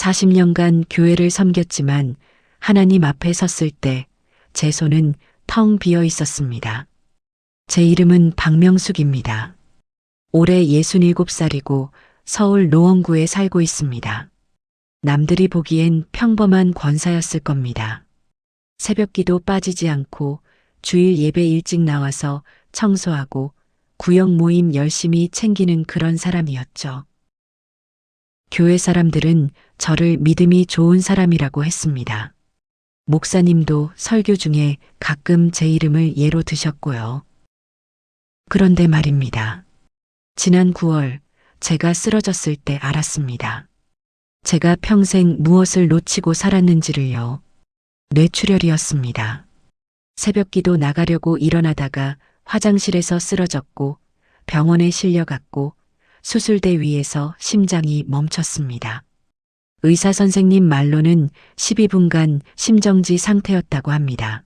40년간 교회를 섬겼지만 하나님 앞에 섰을 때 제 손은 텅 비어 있었습니다. 제 이름은 박명숙입니다. 올해 67살이고 서울 노원구에 살고 있습니다. 남들이 보기엔 평범한 권사였을 겁니다. 새벽기도 빠지지 않고 주일 예배 일찍 나와서 청소하고 구역 모임 열심히 챙기는 그런 사람이었죠. 교회 사람들은 저를 믿음이 좋은 사람이라고 했습니다. 목사님도 설교 중에 가끔 제 이름을 예로 드셨고요. 그런데 말입니다. 지난 9월 제가 쓰러졌을 때 알았습니다. 제가 평생 무엇을 놓치고 살았는지를요. 뇌출혈이었습니다. 새벽기도 나가려고 일어나다가 화장실에서 쓰러졌고 병원에 실려갔고 수술대 위에서 심장이 멈췄습니다. 의사 선생님 말로는 12분간 심정지 상태였다고 합니다.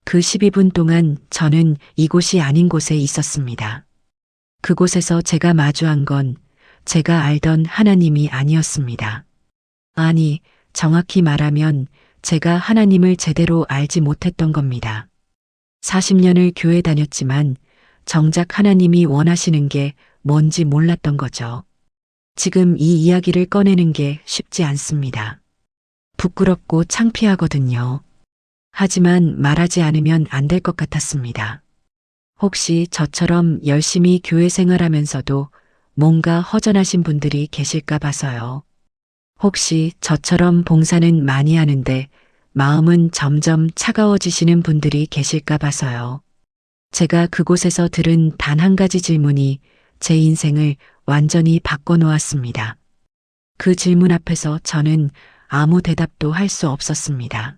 그 12분 동안 저는 이곳이 아닌 곳에 있었습니다. 그곳에서 제가 마주한 건 제가 알던 하나님이 아니었습니다. 아니, 정확히 말하면 제가 하나님을 제대로 알지 못했던 겁니다. 40년을 교회 다녔지만 정작 하나님이 원하시는 게 뭔지 몰랐던 거죠. 지금 이 이야기를 꺼내는 게 쉽지 않습니다. 부끄럽고 창피하거든요. 하지만 말하지 않으면 안 될 것 같았습니다. 혹시 저처럼 열심히 교회 생활하면서도 뭔가 허전하신 분들이 계실까 봐서요. 혹시 저처럼 봉사는 많이 하는데 마음은 점점 차가워지시는 분들이 계실까 봐서요. 제가 그곳에서 들은 단 한 가지 질문이 제 인생을 완전히 바꿔놓았습니다. 그 질문 앞에서 저는 아무 대답도 할 수 없었습니다.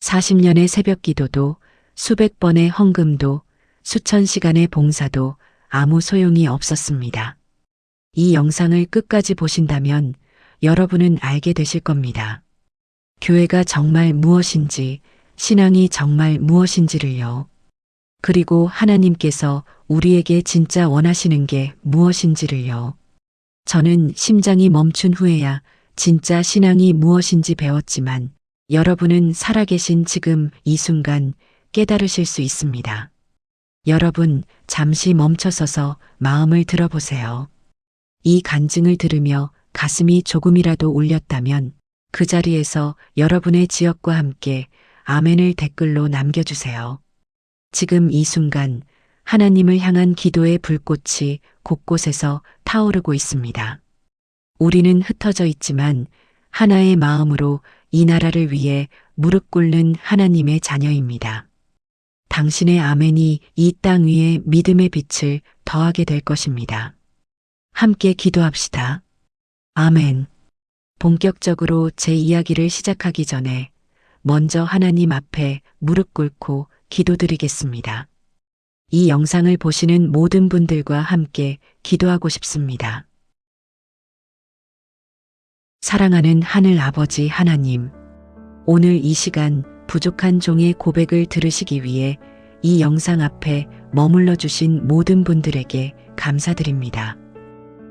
40년의 새벽 기도도 수백 번의 헌금도 수천 시간의 봉사도 아무 소용이 없었습니다. 이 영상을 끝까지 보신다면 여러분은 알게 되실 겁니다. 교회가 정말 무엇인지, 신앙이 정말 무엇인지를요. 그리고 하나님께서 우리에게 진짜 원하시는 게 무엇인지를요. 저는 심장이 멈춘 후에야 진짜 신앙이 무엇인지 배웠지만 여러분은 살아계신 지금 이 순간 깨달으실 수 있습니다. 여러분, 잠시 멈춰서서 마음을 들어보세요. 이 간증을 들으며 가슴이 조금이라도 울렸다면 그 자리에서 여러분의 지역과 함께 아멘을 댓글로 남겨주세요. 지금 이 순간 하나님을 향한 기도의 불꽃이 곳곳에서 타오르고 있습니다. 우리는 흩어져 있지만 하나의 마음으로 이 나라를 위해 무릎 꿇는 하나님의 자녀입니다. 당신의 아멘이 이 땅 위에 믿음의 빛을 더하게 될 것입니다. 함께 기도합시다. 아멘. 본격적으로 제 이야기를 시작하기 전에 먼저 하나님 앞에 무릎 꿇고 기도드리겠습니다. 이 영상을 보시는 모든 분들과 함께 기도하고 싶습니다. 사랑하는 하늘 아버지 하나님, 오늘 이 시간 부족한 종의 고백을 들으시기 위해 이 영상 앞에 머물러 주신 모든 분들에게 감사드립니다.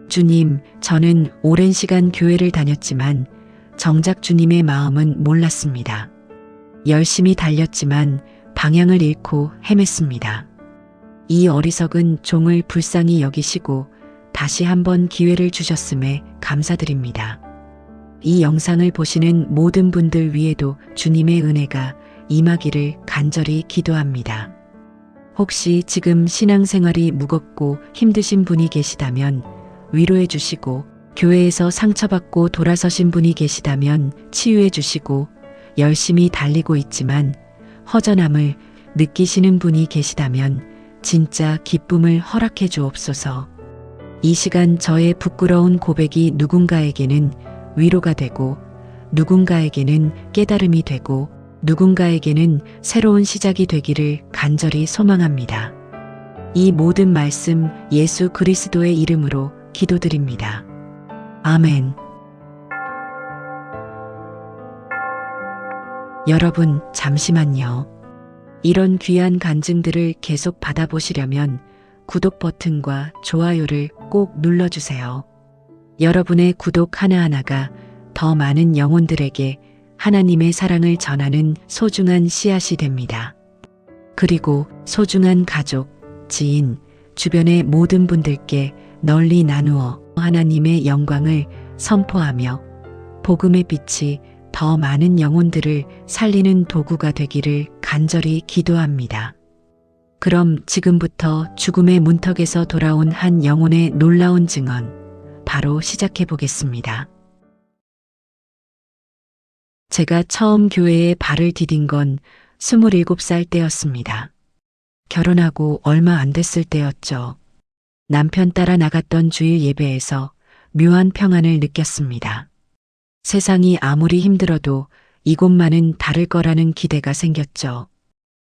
주님, 저는 오랜 시간 교회를 다녔지만 정작 주님의 마음은 몰랐습니다. 열심히 달렸지만 방향을 잃고 헤맸습니다. 이 어리석은 종을 불쌍히 여기시고 다시 한번 기회를 주셨음에 감사드립니다. 이 영상을 보시는 모든 분들 위에도 주님의 은혜가 임하기를 간절히 기도합니다. 혹시 지금 신앙생활이 무겁고 힘드신 분이 계시다면 위로해 주시고, 교회에서 상처받고 돌아서신 분이 계시다면 치유해 주시고, 열심히 달리고 있지만 허전함을 느끼시는 분이 계시다면 진짜 기쁨을 허락해 주옵소서. 이 시간 저의 부끄러운 고백이 누군가에게는 위로가 되고, 누군가에게는 깨달음이 되고, 누군가에게는 새로운 시작이 되기를 간절히 소망합니다. 이 모든 말씀 예수 그리스도의 이름으로 기도드립니다. 아멘. 여러분, 잠시만요. 이런 귀한 간증들을 계속 받아보시려면 구독 버튼과 좋아요를 꼭 눌러주세요. 여러분의 구독 하나하나가 더 많은 영혼들에게 하나님의 사랑을 전하는 소중한 씨앗이 됩니다. 그리고 소중한 가족, 지인, 주변의 모든 분들께 널리 나누어 하나님의 영광을 선포하며 복음의 빛이 더 많은 영혼들을 살리는 도구가 되기를 간절히 기도합니다. 그럼 지금부터 죽음의 문턱에서 돌아온 한 영혼의 놀라운 증언, 바로 시작해 보겠습니다. 제가 처음 교회에 발을 디딘 건 27살 때였습니다. 결혼하고 얼마 안 됐을 때였죠. 남편 따라 나갔던 주일 예배에서 묘한 평안을 느꼈습니다. 세상이 아무리 힘들어도 이곳만은 다를 거라는 기대가 생겼죠.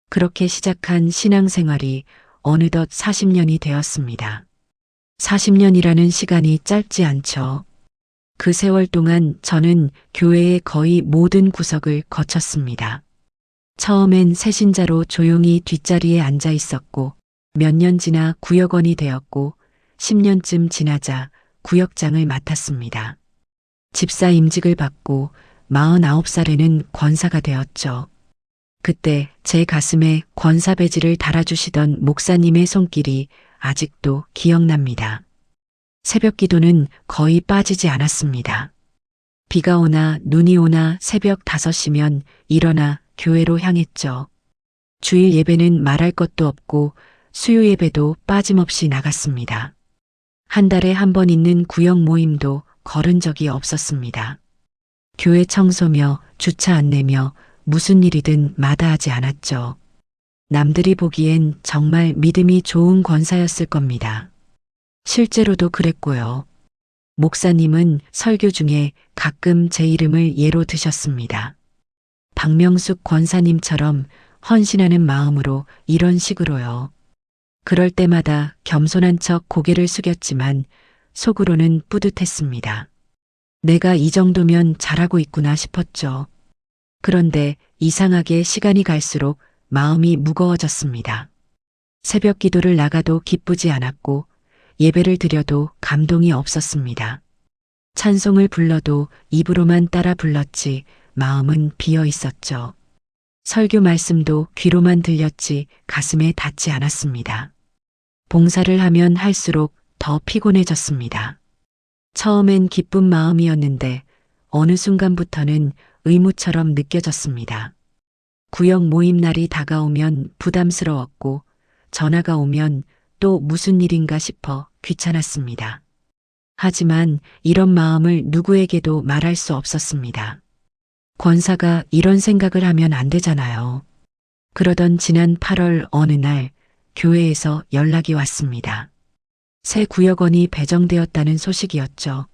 그렇게 시작한 신앙생활이 어느덧 40년이 되었습니다. 40년이라는 시간이 짧지 않죠. 그 세월 동안 저는 교회의 거의 모든 구석을 거쳤습니다. 처음엔 새신자로 조용히 뒷자리에 앉아 있었고 몇 년 지나 구역원이 되었고 10년쯤 지나자 구역장을 맡았습니다. 집사 임직을 받고 49살에는 권사가 되었죠. 그때 제 가슴에 권사 배지를 달아주시던 목사님의 손길이 아직도 기억납니다. 새벽 기도는 거의 빠지지 않았습니다. 비가 오나 눈이 오나 새벽 5시면 일어나 교회로 향했죠. 주일 예배는 말할 것도 없고 수요 예배도 빠짐없이 나갔습니다. 한 달에 한 번 있는 구역 모임도 거른 적이 없었습니다. 교회 청소며 주차 안내며 무슨 일이든 마다하지 않았죠. 남들이 보기엔 정말 믿음이 좋은 권사였을 겁니다. 실제로도 그랬고요. 목사님은 설교 중에 가끔 제 이름을 예로 드셨습니다. 박명숙 권사님처럼 헌신하는 마음으로 이런 식으로요. 그럴 때마다 겸손한 척 고개를 숙였지만 속으로는 뿌듯했습니다. 내가 이 정도면 잘하고 있구나 싶었죠. 그런데 이상하게 시간이 갈수록 마음이 무거워졌습니다. 새벽 기도를 나가도 기쁘지 않았고 예배를 드려도 감동이 없었습니다. 찬송을 불러도 입으로만 따라 불렀지 마음은 비어 있었죠. 설교 말씀도 귀로만 들렸지 가슴에 닿지 않았습니다. 봉사를 하면 할수록 더 피곤해졌습니다. 처음엔 기쁜 마음이었는데 어느 순간부터는 의무처럼 느껴졌습니다. 구역 모임 날이 다가오면 부담스러웠고 전화가 오면 또 무슨 일인가 싶어 귀찮았습니다. 하지만 이런 마음을 누구에게도 말할 수 없었습니다. 권사가 이런 생각을 하면 안 되잖아요. 그러던 지난 8월 어느 날 교회에서 연락이 왔습니다. 새 구역원이 배정되었다는 소식이었죠.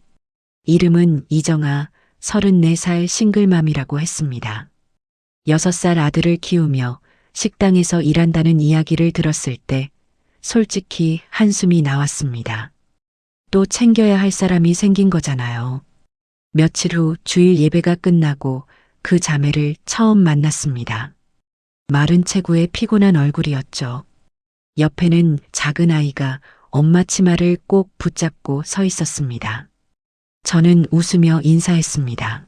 이름은 이정아, 34살 싱글맘이라고 했습니다. 6살 아들을 키우며 식당에서 일한다는 이야기를 들었을 때 솔직히 한숨이 나왔습니다. 또 챙겨야 할 사람이 생긴 거잖아요. 며칠 후 주일 예배가 끝나고 그 자매를 처음 만났습니다. 마른 체구에 피곤한 얼굴이었죠. 옆에는 작은 아이가 엄마 치마를 꼭 붙잡고 서 있었습니다. 저는 웃으며 인사했습니다.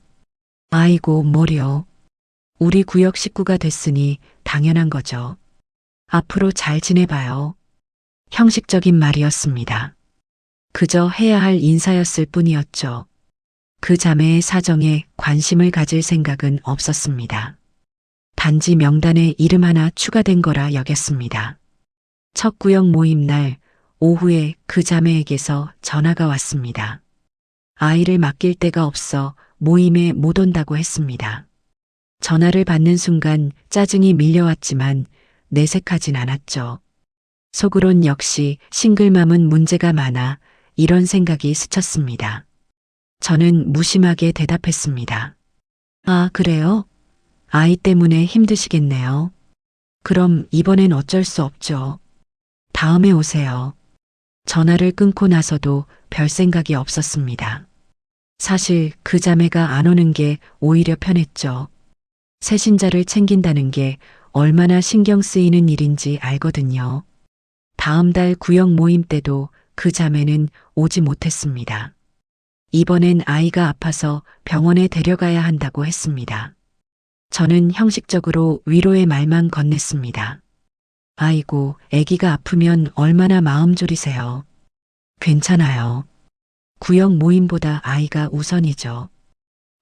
아이고 뭐려. 우리 구역 식구가 됐으니 당연한 거죠. 앞으로 잘 지내봐요. 형식적인 말이었습니다. 그저 해야 할 인사였을 뿐이었죠. 그 자매의 사정에 관심을 가질 생각은 없었습니다. 단지 명단에 이름 하나 추가된 거라 여겼습니다. 첫 구역 모임 날 오후에 그 자매에게서 전화가 왔습니다. 아이를 맡길 데가 없어 모임에 못 온다고 했습니다. 전화를 받는 순간 짜증이 밀려왔지만 내색하진 않았죠. 속으론 역시 싱글맘은 문제가 많아 이런 생각이 스쳤습니다. 저는 무심하게 대답했습니다. 아, 그래요? 아이 때문에 힘드시겠네요. 그럼 이번엔 어쩔 수 없죠. 다음에 오세요. 전화를 끊고 나서도 별 생각이 없었습니다. 사실 그 자매가 안 오는 게 오히려 편했죠. 새신자를 챙긴다는 게 얼마나 신경 쓰이는 일인지 알거든요. 다음 달 구역 모임 때도 그 자매는 오지 못했습니다. 이번엔 아이가 아파서 병원에 데려가야 한다고 했습니다. 저는 형식적으로 위로의 말만 건넸습니다. 아이고, 아기가 아프면 얼마나 마음 졸이세요. 괜찮아요. 구역 모임보다 아이가 우선이죠.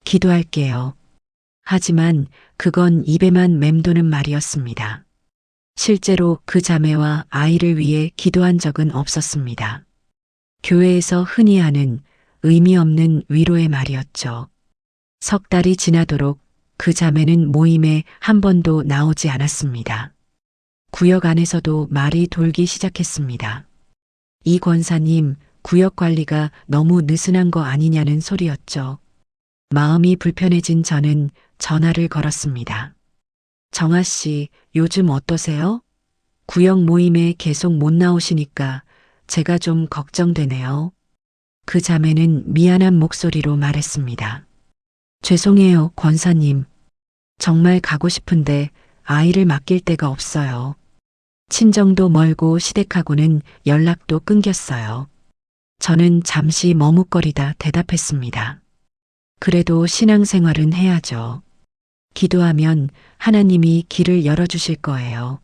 기도할게요. 하지만 그건 입에만 맴도는 말이었습니다. 실제로 그 자매와 아이를 위해 기도한 적은 없었습니다. 교회에서 흔히 하는 의미 없는 위로의 말이었죠. 석 달이 지나도록 그 자매는 모임에 한 번도 나오지 않았습니다. 구역 안에서도 말이 돌기 시작했습니다. 이 권사님, 구역 관리가 너무 느슨한 거 아니냐는 소리였죠. 마음이 불편해진 저는 전화를 걸었습니다. 정아 씨, 요즘 어떠세요? 구역 모임에 계속 못 나오시니까 제가 좀 걱정되네요. 그 자매는 미안한 목소리로 말했습니다. 죄송해요, 권사님. 정말 가고 싶은데 아이를 맡길 데가 없어요. 친정도 멀고 시댁하고는 연락도 끊겼어요. 저는 잠시 머뭇거리다 대답했습니다. 그래도 신앙생활은 해야죠. 기도하면 하나님이 길을 열어주실 거예요.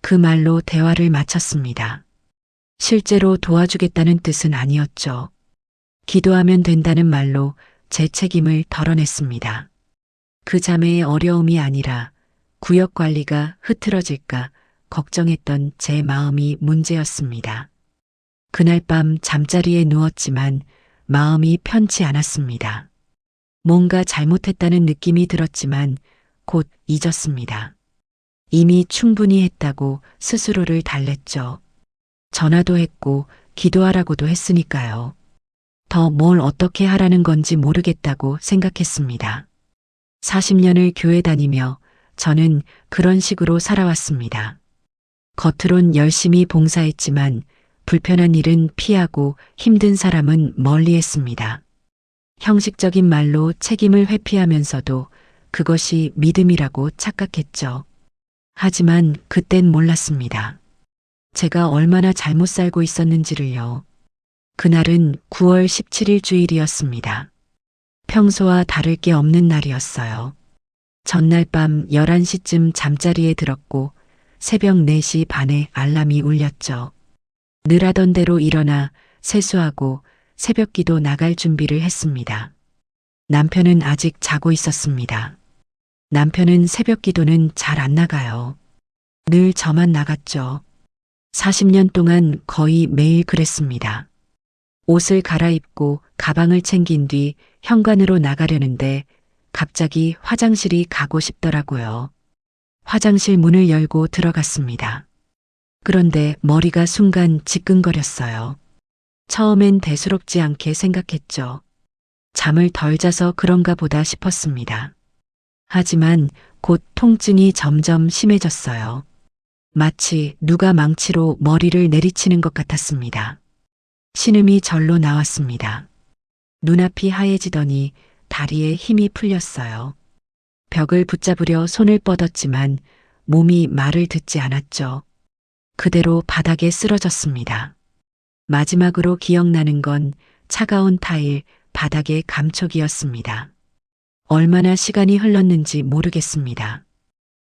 그 말로 대화를 마쳤습니다. 실제로 도와주겠다는 뜻은 아니었죠. 기도하면 된다는 말로 제 책임을 덜어냈습니다. 그 자매의 어려움이 아니라 구역 관리가 흐트러질까 걱정했던 제 마음이 문제였습니다. 그날 밤 잠자리에 누웠지만 마음이 편치 않았습니다. 뭔가 잘못했다는 느낌이 들었지만 곧 잊었습니다. 이미 충분히 했다고 스스로를 달랬죠. 전화도 했고 기도하라고도 했으니까요. 더 뭘 어떻게 하라는 건지 모르겠다고 생각했습니다. 40년을 교회 다니며 저는 그런 식으로 살아왔습니다. 겉으론 열심히 봉사했지만 불편한 일은 피하고 힘든 사람은 멀리했습니다. 형식적인 말로 책임을 회피하면서도 그것이 믿음이라고 착각했죠. 하지만 그땐 몰랐습니다. 제가 얼마나 잘못 살고 있었는지를요. 그날은 9월 17일 주일이었습니다. 평소와 다를 게 없는 날이었어요. 전날 밤 11시쯤 잠자리에 들었고 새벽 4시 반에 알람이 울렸죠. 늘 하던 대로 일어나 세수하고 새벽기도 나갈 준비를 했습니다. 남편은 아직 자고 있었습니다. 남편은 새벽기도는 잘 안 나가요. 늘 저만 나갔죠. 40년 동안 거의 매일 그랬습니다. 옷을 갈아입고 가방을 챙긴 뒤 현관으로 나가려는데 갑자기 화장실이 가고 싶더라고요. 화장실 문을 열고 들어갔습니다. 그런데 머리가 순간 지끈거렸어요. 처음엔 대수롭지 않게 생각했죠. 잠을 덜 자서 그런가 보다 싶었습니다. 하지만 곧 통증이 점점 심해졌어요. 마치 누가 망치로 머리를 내리치는 것 같았습니다. 신음이 절로 나왔습니다. 눈앞이 하얘지더니 다리에 힘이 풀렸어요. 벽을 붙잡으려 손을 뻗었지만 몸이 말을 듣지 않았죠. 그대로 바닥에 쓰러졌습니다. 마지막으로 기억나는 건 차가운 타일, 바닥의 감촉이었습니다. 얼마나 시간이 흘렀는지 모르겠습니다.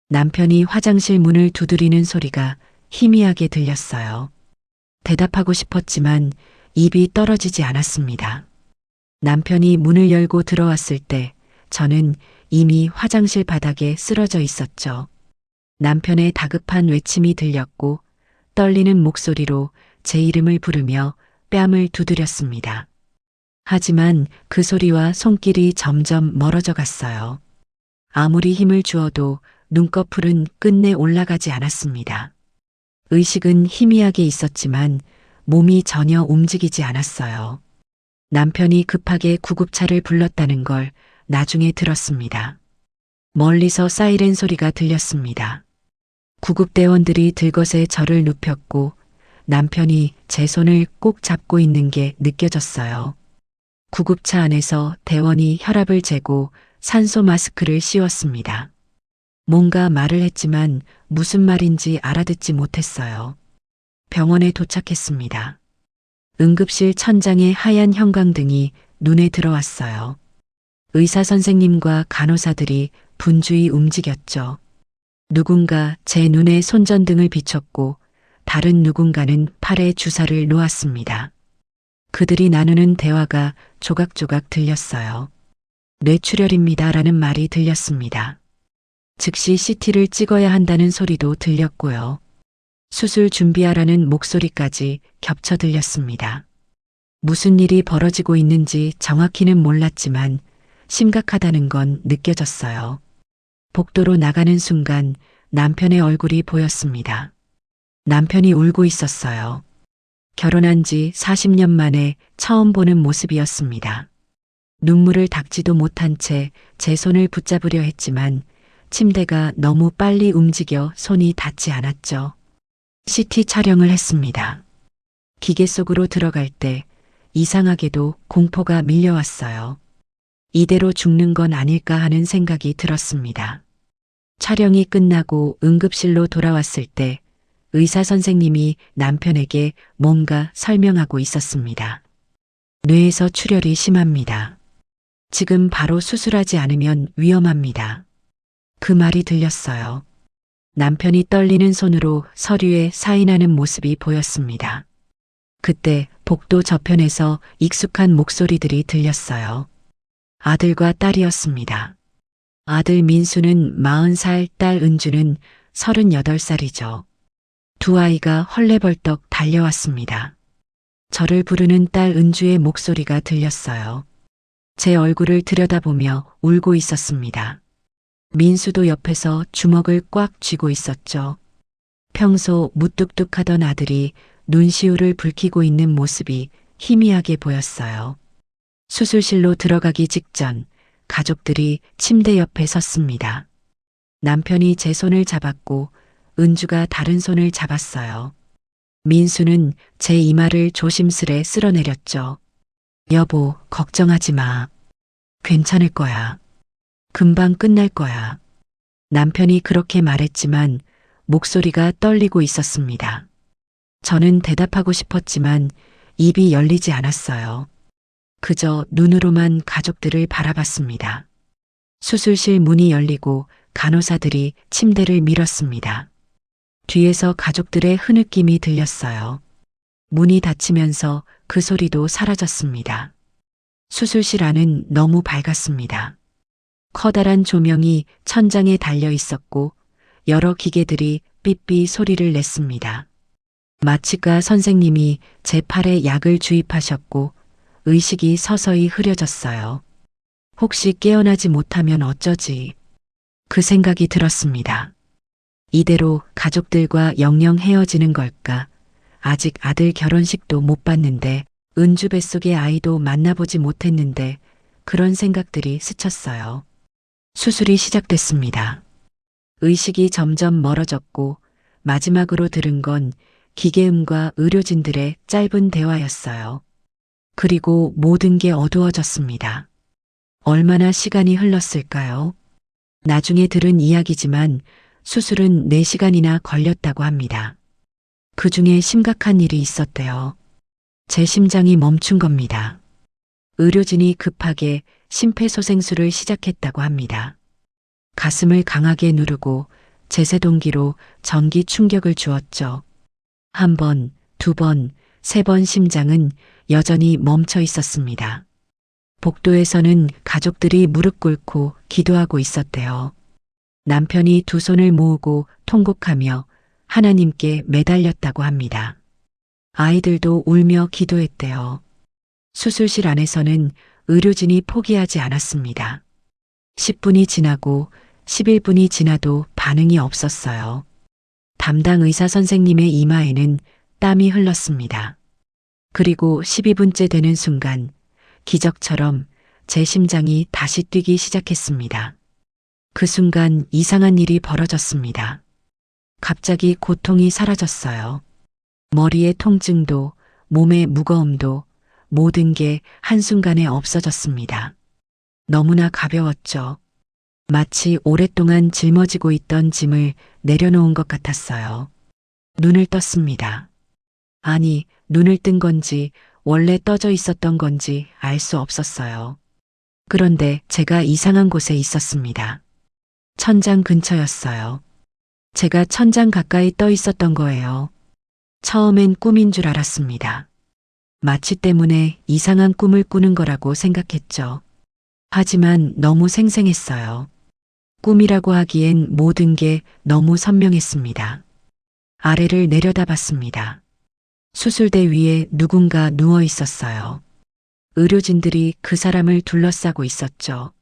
남편이 화장실 문을 두드리는 소리가 희미하게 들렸어요. 대답하고 싶었지만 입이 떨어지지 않았습니다. 남편이 문을 열고 들어왔을 때 저는 이미 화장실 바닥에 쓰러져 있었죠. 남편의 다급한 외침이 들렸고 떨리는 목소리로 제 이름을 부르며 뺨을 두드렸습니다. 하지만 그 소리와 손길이 점점 멀어져 갔어요. 아무리 힘을 주어도 눈꺼풀은 끝내 올라가지 않았습니다. 의식은 희미하게 있었지만 몸이 전혀 움직이지 않았어요. 남편이 급하게 구급차를 불렀다는 걸 나중에 들었습니다. 멀리서 사이렌 소리가 들렸습니다. 구급대원들이 들것에 저를 눕혔고 남편이 제 손을 꼭 잡고 있는 게 느껴졌어요. 구급차 안에서 대원이 혈압을 재고 산소 마스크를 씌웠습니다. 뭔가 말을 했지만 무슨 말인지 알아듣지 못했어요. 병원에 도착했습니다. 응급실 천장에 하얀 형광등이 눈에 들어왔어요. 의사 선생님과 간호사들이 분주히 움직였죠. 누군가 제 눈에 손전등을 비췄고 다른 누군가는 팔에 주사를 놓았습니다. 그들이 나누는 대화가 조각조각 들렸어요. 뇌출혈입니다라는 말이 들렸습니다. 즉시 CT를 찍어야 한다는 소리도 들렸고요. 수술 준비하라는 목소리까지 겹쳐 들렸습니다. 무슨 일이 벌어지고 있는지 정확히는 몰랐지만 심각하다는 건 느껴졌어요. 복도로 나가는 순간 남편의 얼굴이 보였습니다. 남편이 울고 있었어요. 결혼한 지 40년 만에 처음 보는 모습이었습니다. 눈물을 닦지도 못한 채 제 손을 붙잡으려 했지만 침대가 너무 빨리 움직여 손이 닿지 않았죠. CT 촬영을 했습니다. 기계 속으로 들어갈 때 이상하게도 공포가 밀려왔어요. 이대로 죽는 건 아닐까 하는 생각이 들었습니다. 촬영이 끝나고 응급실로 돌아왔을 때 의사 선생님이 남편에게 뭔가 설명하고 있었습니다. 뇌에서 출혈이 심합니다. 지금 바로 수술하지 않으면 위험합니다. 그 말이 들렸어요. 남편이 떨리는 손으로 서류에 사인하는 모습이 보였습니다. 그때 복도 저편에서 익숙한 목소리들이 들렸어요. 아들과 딸이었습니다. 아들 민수는 40살, 딸 은주는 38살이죠. 두 아이가 헐레벌떡 달려왔습니다. 저를 부르는 딸 은주의 목소리가 들렸어요. 제 얼굴을 들여다보며 울고 있었습니다. 민수도 옆에서 주먹을 꽉 쥐고 있었죠. 평소 무뚝뚝하던 아들이 눈시울을 붉히고 있는 모습이 희미하게 보였어요. 수술실로 들어가기 직전 가족들이 침대 옆에 섰습니다. 남편이 제 손을 잡았고 은주가 다른 손을 잡았어요. 민수는 제 이마를 조심스레 쓸어내렸죠. 여보, 걱정하지 마. 괜찮을 거야. 금방 끝날 거야. 남편이 그렇게 말했지만 목소리가 떨리고 있었습니다. 저는 대답하고 싶었지만 입이 열리지 않았어요. 그저 눈으로만 가족들을 바라봤습니다. 수술실 문이 열리고 간호사들이 침대를 밀었습니다. 뒤에서 가족들의 흐느낌이 들렸어요. 문이 닫히면서 그 소리도 사라졌습니다. 수술실 안은 너무 밝았습니다. 커다란 조명이 천장에 달려 있었고 여러 기계들이 삐삐 소리를 냈습니다. 마취과 선생님이 제 팔에 약을 주입하셨고 의식이 서서히 흐려졌어요. 혹시 깨어나지 못하면 어쩌지? 그 생각이 들었습니다. 이대로 가족들과 영영 헤어지는 걸까? 아직 아들 결혼식도 못 봤는데 은주 뱃속의 아이도 만나보지 못했는데 그런 생각들이 스쳤어요. 수술이 시작됐습니다. 의식이 점점 멀어졌고 마지막으로 들은 건 기계음과 의료진들의 짧은 대화였어요. 그리고 모든 게 어두워졌습니다. 얼마나 시간이 흘렀을까요? 나중에 들은 이야기지만 수술은 4시간이나 걸렸다고 합니다. 그 중에 심각한 일이 있었대요. 제 심장이 멈춘 겁니다. 의료진이 급하게 심폐소생술을 시작했다고 합니다. 가슴을 강하게 누르고 제세동기로 전기 충격을 주었죠. 1번, 2번, 3번 심장은 여전히 멈춰 있었습니다. 복도에서는 가족들이 무릎 꿇고 기도하고 있었대요. 남편이 두 손을 모으고 통곡하며 하나님께 매달렸다고 합니다. 아이들도 울며 기도했대요. 수술실 안에서는 의료진이 포기하지 않았습니다. 10분이 지나고 11분이 지나도 반응이 없었어요. 담당 의사 선생님의 이마에는 땀이 흘렀습니다. 그리고 12분째 되는 순간 기적처럼 제 심장이 다시 뛰기 시작했습니다. 그 순간 이상한 일이 벌어졌습니다. 갑자기 고통이 사라졌어요. 머리의 통증도 몸의 무거움도 모든 게 한순간에 없어졌습니다. 너무나 가벼웠죠. 마치 오랫동안 짊어지고 있던 짐을 내려놓은 것 같았어요. 눈을 떴습니다. 아니, 눈을 뜬 건지 원래 떠져 있었던 건지 알 수 없었어요. 그런데 제가 이상한 곳에 있었습니다. 천장 근처였어요. 제가 천장 가까이 떠 있었던 거예요. 처음엔 꿈인 줄 알았습니다. 마취 때문에 이상한 꿈을 꾸는 거라고 생각했죠. 하지만 너무 생생했어요. 꿈이라고 하기엔 모든 게 너무 선명했습니다. 아래를 내려다봤습니다. 수술대 위에 누군가 누워 있었어요. 의료진들이 그 사람을 둘러싸고 있었죠.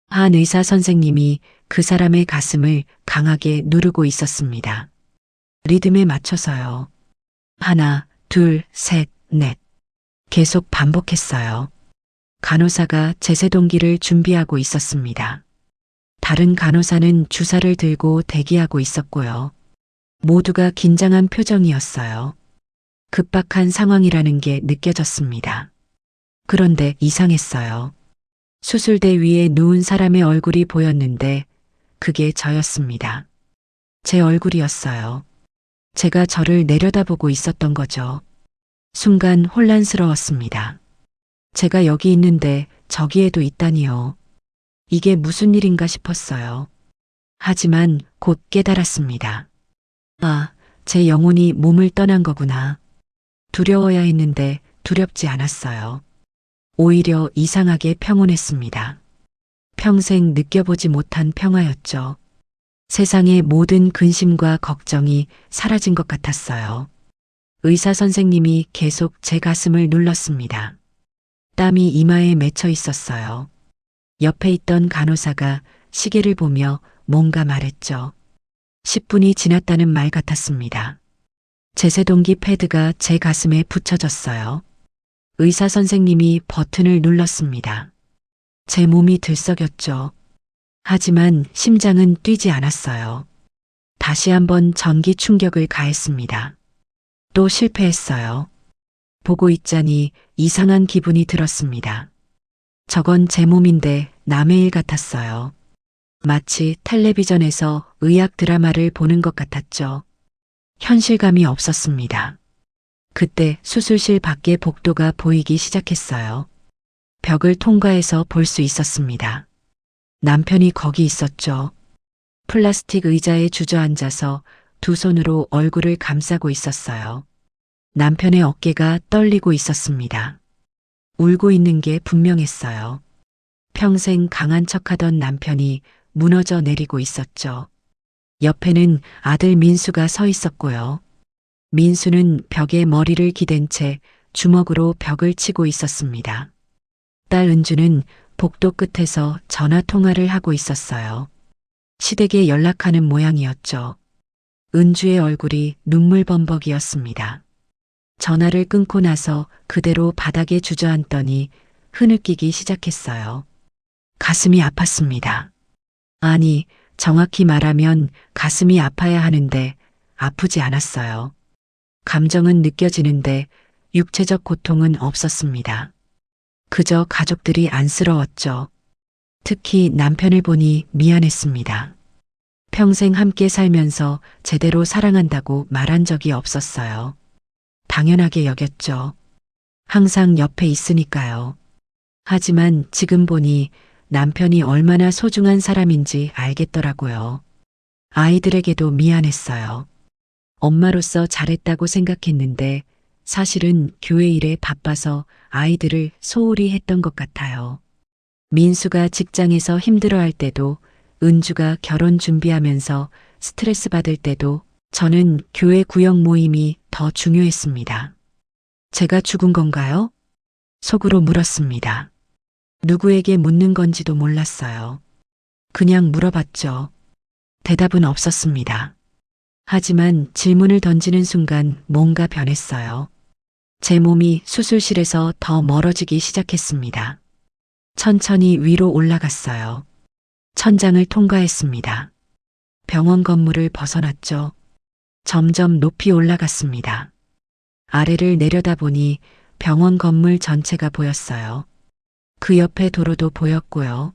한 의사 선생님이 그 사람의 가슴을 강하게 누르고 있었습니다. 리듬에 맞춰서요. 하나, 둘, 셋, 넷. 계속 반복했어요. 간호사가 제세동기를 준비하고 있었습니다. 다른 간호사는 주사를 들고 대기하고 있었고요. 모두가 긴장한 표정이었어요. 급박한 상황이라는 게 느껴졌습니다. 그런데 이상했어요. 수술대 위에 누운 사람의 얼굴이 보였는데 그게 저였습니다. 제 얼굴이었어요. 제가 저를 내려다보고 있었던 거죠. 순간 혼란스러웠습니다. 제가 여기 있는데 저기에도 있다니요. 이게 무슨 일인가 싶었어요. 하지만 곧 깨달았습니다. 아, 제 영혼이 몸을 떠난 거구나. 두려워야 했는데 두렵지 않았어요. 오히려 이상하게 평온했습니다. 평생 느껴보지 못한 평화였죠. 세상의 모든 근심과 걱정이 사라진 것 같았어요. 의사 선생님이 계속 제 가슴을 눌렀습니다. 땀이 이마에 맺혀 있었어요. 옆에 있던 간호사가 시계를 보며 뭔가 말했죠. 10분이 지났다는 말 같았습니다. 제세동기 패드가 제 가슴에 붙여졌어요. 의사 선생님이 버튼을 눌렀습니다. 제 몸이 들썩였죠. 하지만 심장은 뛰지 않았어요. 다시 한번 전기 충격을 가했습니다. 또 실패했어요. 보고 있자니 이상한 기분이 들었습니다. 저건 제 몸인데 남의 일 같았어요. 마치 텔레비전에서 의학 드라마를 보는 것 같았죠. 현실감이 없었습니다. 그때 수술실 밖에 복도가 보이기 시작했어요. 벽을 통과해서 볼 수 있었습니다. 남편이 거기 있었죠. 플라스틱 의자에 주저앉아서 두 손으로 얼굴을 감싸고 있었어요. 남편의 어깨가 떨리고 있었습니다. 울고 있는 게 분명했어요. 평생 강한 척하던 남편이 무너져 내리고 있었죠. 옆에는 아들 민수가 서 있었고요. 민수는 벽에 머리를 기댄 채 주먹으로 벽을 치고 있었습니다. 딸 은주는 복도 끝에서 전화 통화를 하고 있었어요. 시댁에 연락하는 모양이었죠. 은주의 얼굴이 눈물범벅이었습니다. 전화를 끊고 나서 그대로 바닥에 주저앉더니 흐느끼기 시작했어요. 가슴이 아팠습니다. 아니, 정확히 말하면 가슴이 아파야 하는데 아프지 않았어요. 감정은 느껴지는데 육체적 고통은 없었습니다. 그저 가족들이 안쓰러웠죠. 특히 남편을 보니 미안했습니다. 평생 함께 살면서 제대로 사랑한다고 말한 적이 없었어요. 당연하게 여겼죠. 항상 옆에 있으니까요. 하지만 지금 보니 남편이 얼마나 소중한 사람인지 알겠더라고요. 아이들에게도 미안했어요. 엄마로서 잘했다고 생각했는데 사실은 교회 일에 바빠서 아이들을 소홀히 했던 것 같아요. 민수가 직장에서 힘들어할 때도, 은주가 결혼 준비하면서 스트레스 받을 때도 저는 교회 구역 모임이 더 중요했습니다. 제가 죽은 건가요? 속으로 물었습니다. 누구에게 묻는 건지도 몰랐어요. 그냥 물어봤죠. 대답은 없었습니다. 하지만 질문을 던지는 순간 뭔가 변했어요. 제 몸이 수술실에서 더 멀어지기 시작했습니다. 천천히 위로 올라갔어요. 천장을 통과했습니다. 병원 건물을 벗어났죠. 점점 높이 올라갔습니다. 아래를 내려다보니 병원 건물 전체가 보였어요. 그 옆에 도로도 보였고요.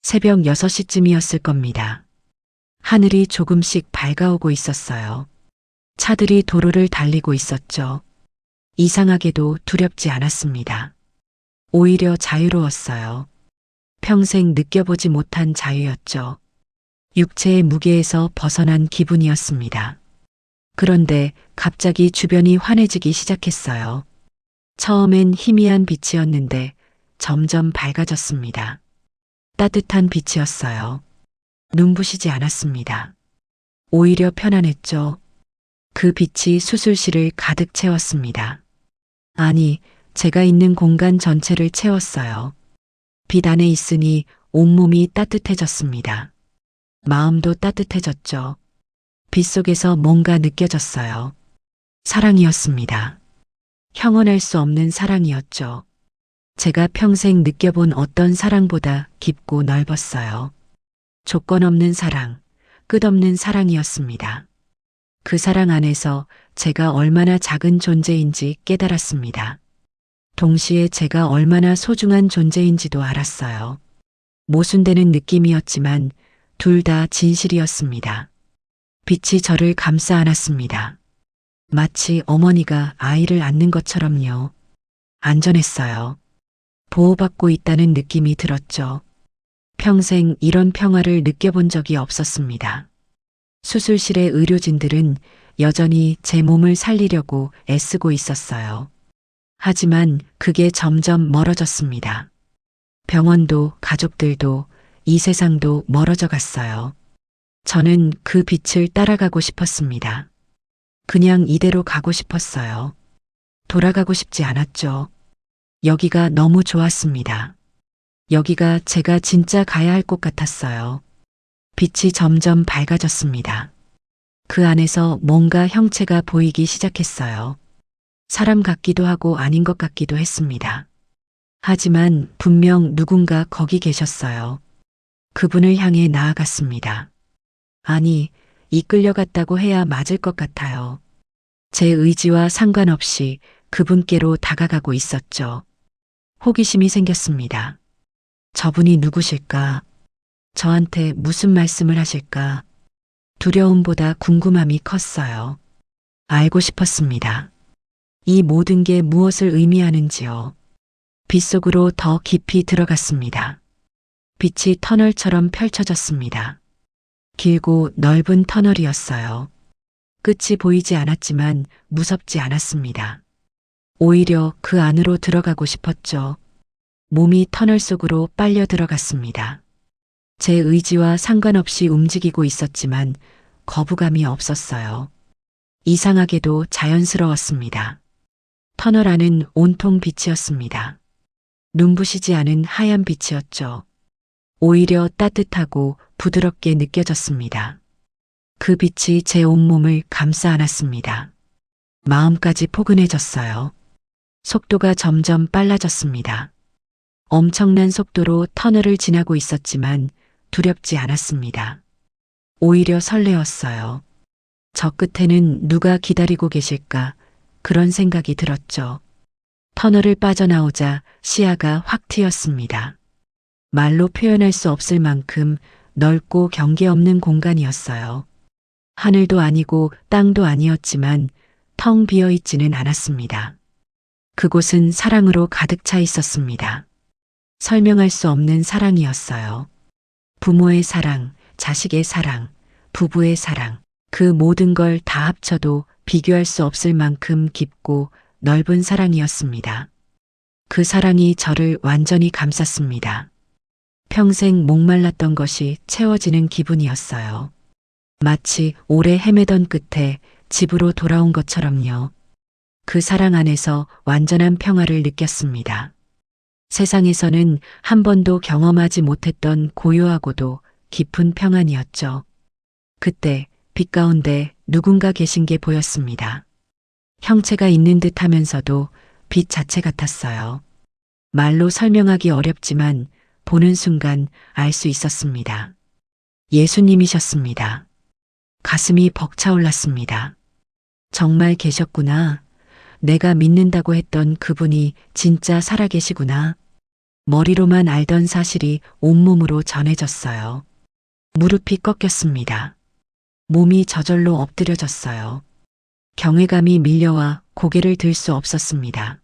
새벽 6시쯤이었을 겁니다. 하늘이 조금씩 밝아오고 있었어요. 차들이 도로를 달리고 있었죠. 이상하게도 두렵지 않았습니다. 오히려 자유로웠어요. 평생 느껴보지 못한 자유였죠. 육체의 무게에서 벗어난 기분이었습니다. 그런데 갑자기 주변이 환해지기 시작했어요. 처음엔 희미한 빛이었는데 점점 밝아졌습니다. 따뜻한 빛이었어요. 눈부시지 않았습니다. 오히려 편안했죠. 그 빛이 수술실을 가득 채웠습니다. 아니, 제가 있는 공간 전체를 채웠어요. 빛 안에 있으니 온몸이 따뜻해졌습니다. 마음도 따뜻해졌죠. 빛 속에서 뭔가 느껴졌어요. 사랑이었습니다. 형언할 수 없는 사랑이었죠. 제가 평생 느껴본 어떤 사랑보다 깊고 넓었어요. 조건 없는 사랑, 끝없는 사랑이었습니다. 그 사랑 안에서 제가 얼마나 작은 존재인지 깨달았습니다. 동시에 제가 얼마나 소중한 존재인지도 알았어요. 모순되는 느낌이었지만 둘 다 진실이었습니다. 빛이 저를 감싸 안았습니다. 마치 어머니가 아이를 안는 것처럼요. 안전했어요. 보호받고 있다는 느낌이 들었죠. 평생 이런 평화를 느껴본 적이 없었습니다. 수술실의 의료진들은 여전히 제 몸을 살리려고 애쓰고 있었어요. 하지만 그게 점점 멀어졌습니다. 병원도 가족들도 이 세상도 멀어져 갔어요. 저는 그 빛을 따라가고 싶었습니다. 그냥 이대로 가고 싶었어요. 돌아가고 싶지 않았죠. 여기가 너무 좋았습니다. 여기가 제가 진짜 가야 할 곳 같았어요. 빛이 점점 밝아졌습니다. 그 안에서 뭔가 형체가 보이기 시작했어요. 사람 같기도 하고 아닌 것 같기도 했습니다. 하지만 분명 누군가 거기 계셨어요. 그분을 향해 나아갔습니다. 아니, 이끌려갔다고 해야 맞을 것 같아요. 제 의지와 상관없이 그분께로 다가가고 있었죠. 호기심이 생겼습니다. 저분이 누구실까? 저한테 무슨 말씀을 하실까? 두려움보다 궁금함이 컸어요. 알고 싶었습니다. 이 모든 게 무엇을 의미하는지요. 빛 속으로 더 깊이 들어갔습니다. 빛이 터널처럼 펼쳐졌습니다. 길고 넓은 터널이었어요. 끝이 보이지 않았지만 무섭지 않았습니다. 오히려 그 안으로 들어가고 싶었죠. 몸이 터널 속으로 빨려 들어갔습니다. 제 의지와 상관없이 움직이고 있었지만 거부감이 없었어요. 이상하게도 자연스러웠습니다. 터널 안은 온통 빛이었습니다. 눈부시지 않은 하얀 빛이었죠. 오히려 따뜻하고 부드럽게 느껴졌습니다. 그 빛이 제 온몸을 감싸 안았습니다. 마음까지 포근해졌어요. 속도가 점점 빨라졌습니다. 엄청난 속도로 터널을 지나고 있었지만 두렵지 않았습니다. 오히려 설레었어요. 저 끝에는 누가 기다리고 계실까 그런 생각이 들었죠. 터널을 빠져나오자 시야가 확 트였습니다. 말로 표현할 수 없을 만큼 넓고 경계 없는 공간이었어요. 하늘도 아니고 땅도 아니었지만 텅 비어 있지는 않았습니다. 그곳은 사랑으로 가득 차 있었습니다. 설명할 수 없는 사랑이었어요. 부모의 사랑, 자식의 사랑, 부부의 사랑, 그 모든 걸 다 합쳐도 비교할 수 없을 만큼 깊고 넓은 사랑이었습니다. 그 사랑이 저를 완전히 감쌌습니다. 평생 목말랐던 것이 채워지는 기분이었어요. 마치 오래 헤매던 끝에 집으로 돌아온 것처럼요. 그 사랑 안에서 완전한 평화를 느꼈습니다. 세상에서는 한 번도 경험하지 못했던 고요하고도 깊은 평안이었죠. 그때 빛 가운데 누군가 계신 게 보였습니다. 형체가 있는 듯 하면서도 빛 자체 같았어요. 말로 설명하기 어렵지만 보는 순간 알 수 있었습니다. 예수님이셨습니다. 가슴이 벅차올랐습니다. 정말 계셨구나. 내가 믿는다고 했던 그분이 진짜 살아계시구나. 머리로만 알던 사실이 온몸으로 전해졌어요. 무릎이 꺾였습니다. 몸이 저절로 엎드려졌어요. 경외감이 밀려와 고개를 들 수 없었습니다.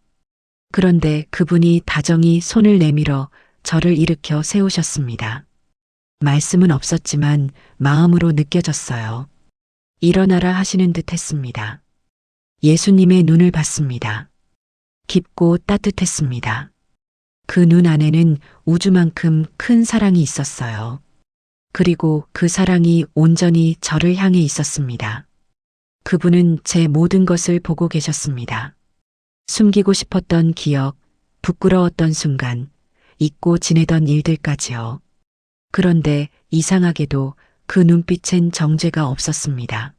그런데 그분이 다정히 손을 내밀어 저를 일으켜 세우셨습니다. 말씀은 없었지만 마음으로 느껴졌어요. 일어나라 하시는 듯 했습니다. 예수님의 눈을 봤습니다. 깊고 따뜻했습니다. 그 눈 안에는 우주만큼 큰 사랑이 있었어요. 그리고 그 사랑이 온전히 저를 향해 있었습니다. 그분은 제 모든 것을 보고 계셨습니다. 숨기고 싶었던 기억, 부끄러웠던 순간, 잊고 지내던 일들까지요. 그런데 이상하게도 그 눈빛엔 정죄가 없었습니다.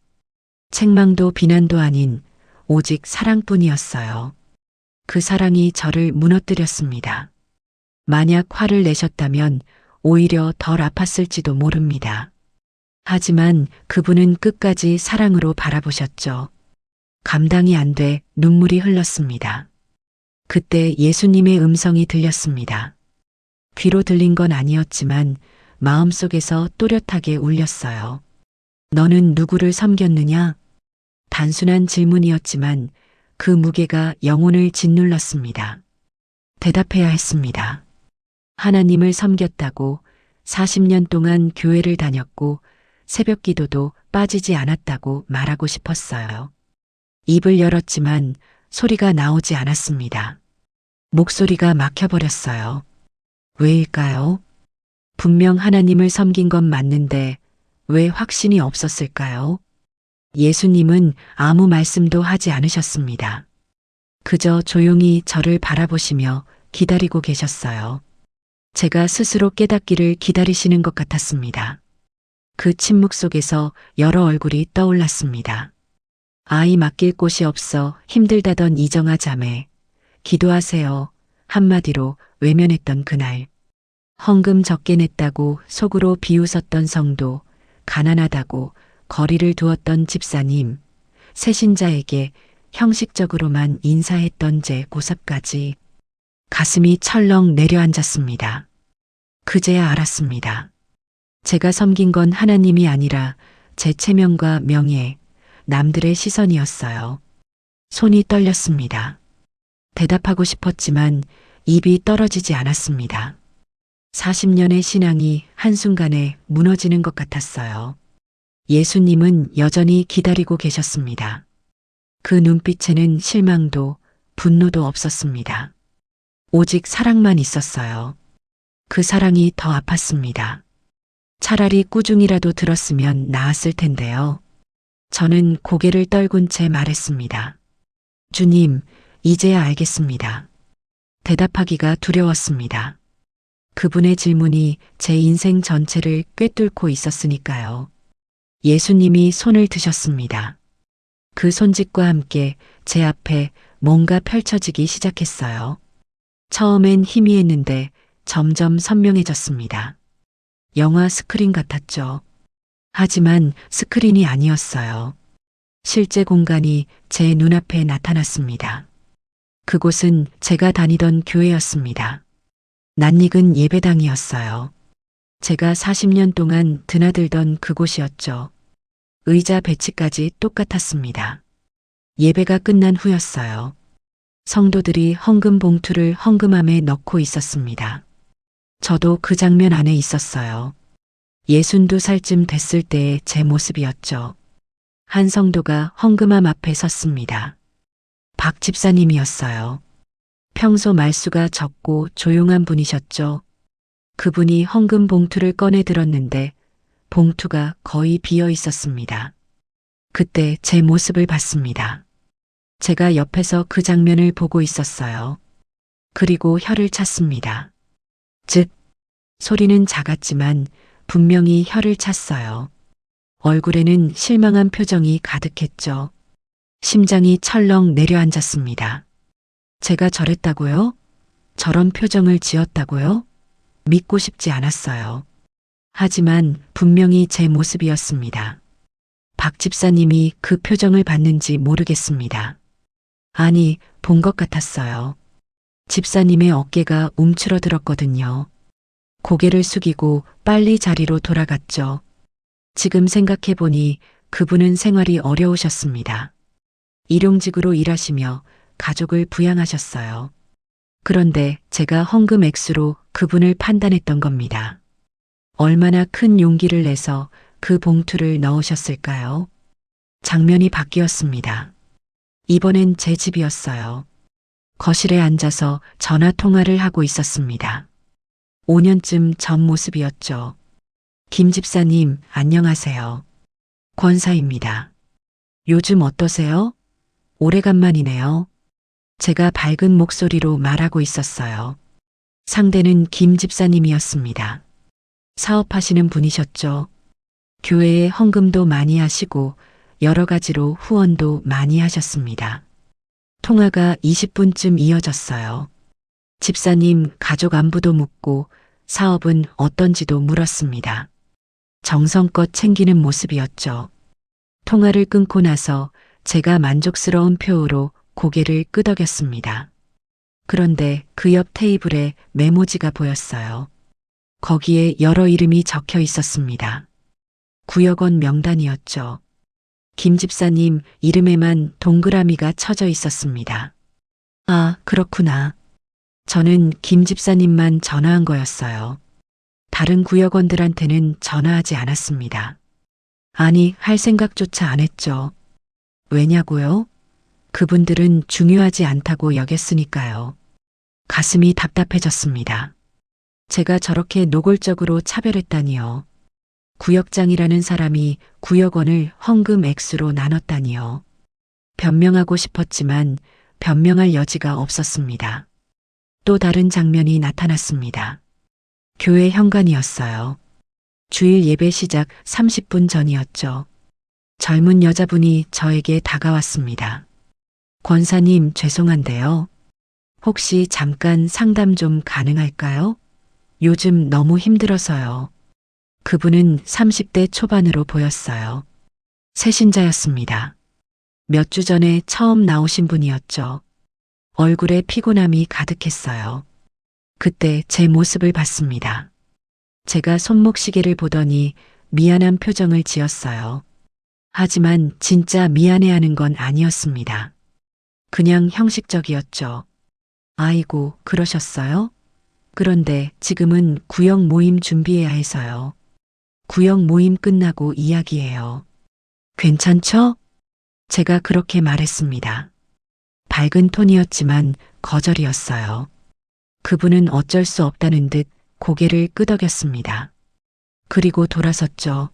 책망도 비난도 아닌 오직 사랑뿐이었어요. 그 사랑이 저를 무너뜨렸습니다. 만약 화를 내셨다면 오히려 덜 아팠을지도 모릅니다. 하지만 그분은 끝까지 사랑으로 바라보셨죠. 감당이 안 돼 눈물이 흘렀습니다. 그때 예수님의 음성이 들렸습니다. 귀로 들린 건 아니었지만 마음속에서 또렷하게 울렸어요. 너는 누구를 섬겼느냐? 단순한 질문이었지만 그 무게가 영혼을 짓눌렀습니다. 대답해야 했습니다. 하나님을 섬겼다고 40년 동안 교회를 다녔고 새벽 기도도 빠지지 않았다고 말하고 싶었어요. 입을 열었지만 소리가 나오지 않았습니다. 목소리가 막혀버렸어요. 왜일까요? 분명 하나님을 섬긴 건 맞는데 왜 확신이 없었을까요? 예수님은 아무 말씀도 하지 않으셨습니다. 그저 조용히 저를 바라보시며 기다리고 계셨어요. 제가 스스로 깨닫기를 기다리시는 것 같았습니다. 그 침묵 속에서 여러 얼굴이 떠올랐습니다. 아이 맡길 곳이 없어 힘들다던 이정아 자매, 기도하세요 한마디로 외면했던 그날, 헌금 적게 냈다고 속으로 비웃었던 성도, 가난하다고 거리를 두었던 집사님, 새신자에게 형식적으로만 인사했던 제 고삽까지 가슴이 철렁 내려앉았습니다. 그제야 알았습니다. 제가 섬긴 건 하나님이 아니라 제 체면과 명예, 남들의 시선이었어요. 손이 떨렸습니다. 대답하고 싶었지만 입이 떨어지지 않았습니다. 40년의 신앙이 한순간에 무너지는 것 같았어요. 예수님은 여전히 기다리고 계셨습니다. 그 눈빛에는 실망도 분노도 없었습니다. 오직 사랑만 있었어요. 그 사랑이 더 아팠습니다. 차라리 꾸중이라도 들었으면 나았을 텐데요. 저는 고개를 떨군 채 말했습니다. 주님, 이제야 알겠습니다. 대답하기가 두려웠습니다. 그분의 질문이 제 인생 전체를 꿰뚫고 있었으니까요. 예수님이 손을 드셨습니다. 그 손짓과 함께 제 앞에 뭔가 펼쳐지기 시작했어요. 처음엔 희미했는데 점점 선명해졌습니다. 영화 스크린 같았죠. 하지만 스크린이 아니었어요. 실제 공간이 제 눈앞에 나타났습니다. 그곳은 제가 다니던 교회였습니다. 낯익은 예배당이었어요. 제가 40년 동안 드나들던 그곳이었죠. 의자 배치까지 똑같았습니다. 예배가 끝난 후였어요. 성도들이 헌금 봉투를 헌금함에 넣고 있었습니다. 저도 그 장면 안에 있었어요. 62살쯤 됐을 때의 제 모습이었죠. 한 성도가 헌금함 앞에 섰습니다. 박 집사님이었어요. 평소 말수가 적고 조용한 분이셨죠. 그분이 헌금 봉투를 꺼내 들었는데 봉투가 거의 비어 있었습니다. 그때 제 모습을 봤습니다. 제가 옆에서 그 장면을 보고 있었어요. 그리고 혀를 찼습니다. 즉, 소리는 작았지만 분명히 혀를 찼어요. 얼굴에는 실망한 표정이 가득했죠. 심장이 철렁 내려앉았습니다. 제가 저랬다고요? 저런 표정을 지었다고요? 믿고 싶지 않았어요. 하지만 분명히 제 모습이었습니다. 박 집사님이 그 표정을 봤는지 모르겠습니다. 아니, 본 것 같았어요. 집사님의 어깨가 움츠러들었거든요. 고개를 숙이고 빨리 자리로 돌아갔죠. 지금 생각해보니 그분은 생활이 어려우셨습니다. 일용직으로 일하시며 가족을 부양하셨어요. 그런데 제가 헌금 액수로 그분을 판단했던 겁니다. 얼마나 큰 용기를 내서 그 봉투를 넣으셨을까요? 장면이 바뀌었습니다. 이번엔 제 집이었어요. 거실에 앉아서 전화 통화를 하고 있었습니다. 5년쯤 전 모습이었죠. 김 집사님, 안녕하세요. 권사입니다. 요즘 어떠세요? 오래간만이네요. 제가 밝은 목소리로 말하고 있었어요. 상대는 김 집사님이었습니다. 사업하시는 분이셨죠. 교회에 헌금도 많이 하시고 여러 가지로 후원도 많이 하셨습니다. 통화가 20분쯤 이어졌어요. 집사님 가족 안부도 묻고 사업은 어떤지도 물었습니다. 정성껏 챙기는 모습이었죠. 통화를 끊고 나서 제가 만족스러운 표호로 고개를 끄덕였습니다. 그런데 그 옆 테이블에 메모지가 보였어요. 거기에 여러 이름이 적혀 있었습니다. 구역원 명단이었죠. 김 집사님 이름에만 동그라미가 쳐져 있었습니다. 아, 그렇구나. 저는 김 집사님만 전화한 거였어요. 다른 구역원들한테는 전화하지 않았습니다. 아니, 할 생각조차 안 했죠. 왜냐고요? 그분들은 중요하지 않다고 여겼으니까요. 가슴이 답답해졌습니다. 제가 저렇게 노골적으로 차별했다니요. 구역장이라는 사람이 구역원을 헌금 액수로 나눴다니요. 변명하고 싶었지만 변명할 여지가 없었습니다. 또 다른 장면이 나타났습니다. 교회 현관이었어요. 주일 예배 시작 30분 전이었죠. 젊은 여자분이 저에게 다가왔습니다. 권사님, 죄송한데요. 혹시 잠깐 상담 좀 가능할까요? 요즘 너무 힘들어서요. 그분은 30대 초반으로 보였어요. 새신자였습니다. 몇 주 전에 처음 나오신 분이었죠. 얼굴에 피곤함이 가득했어요. 그때 제 모습을 봤습니다. 제가 손목시계를 보더니 미안한 표정을 지었어요. 하지만 진짜 미안해하는 건 아니었습니다. 그냥 형식적이었죠. 아이고, 그러셨어요? 그런데 지금은 구역 모임 준비해야 해서요. 구역 모임 끝나고 이야기해요. 괜찮죠? 제가 그렇게 말했습니다. 밝은 톤이었지만 거절이었어요. 그분은 어쩔 수 없다는 듯 고개를 끄덕였습니다. 그리고 돌아섰죠.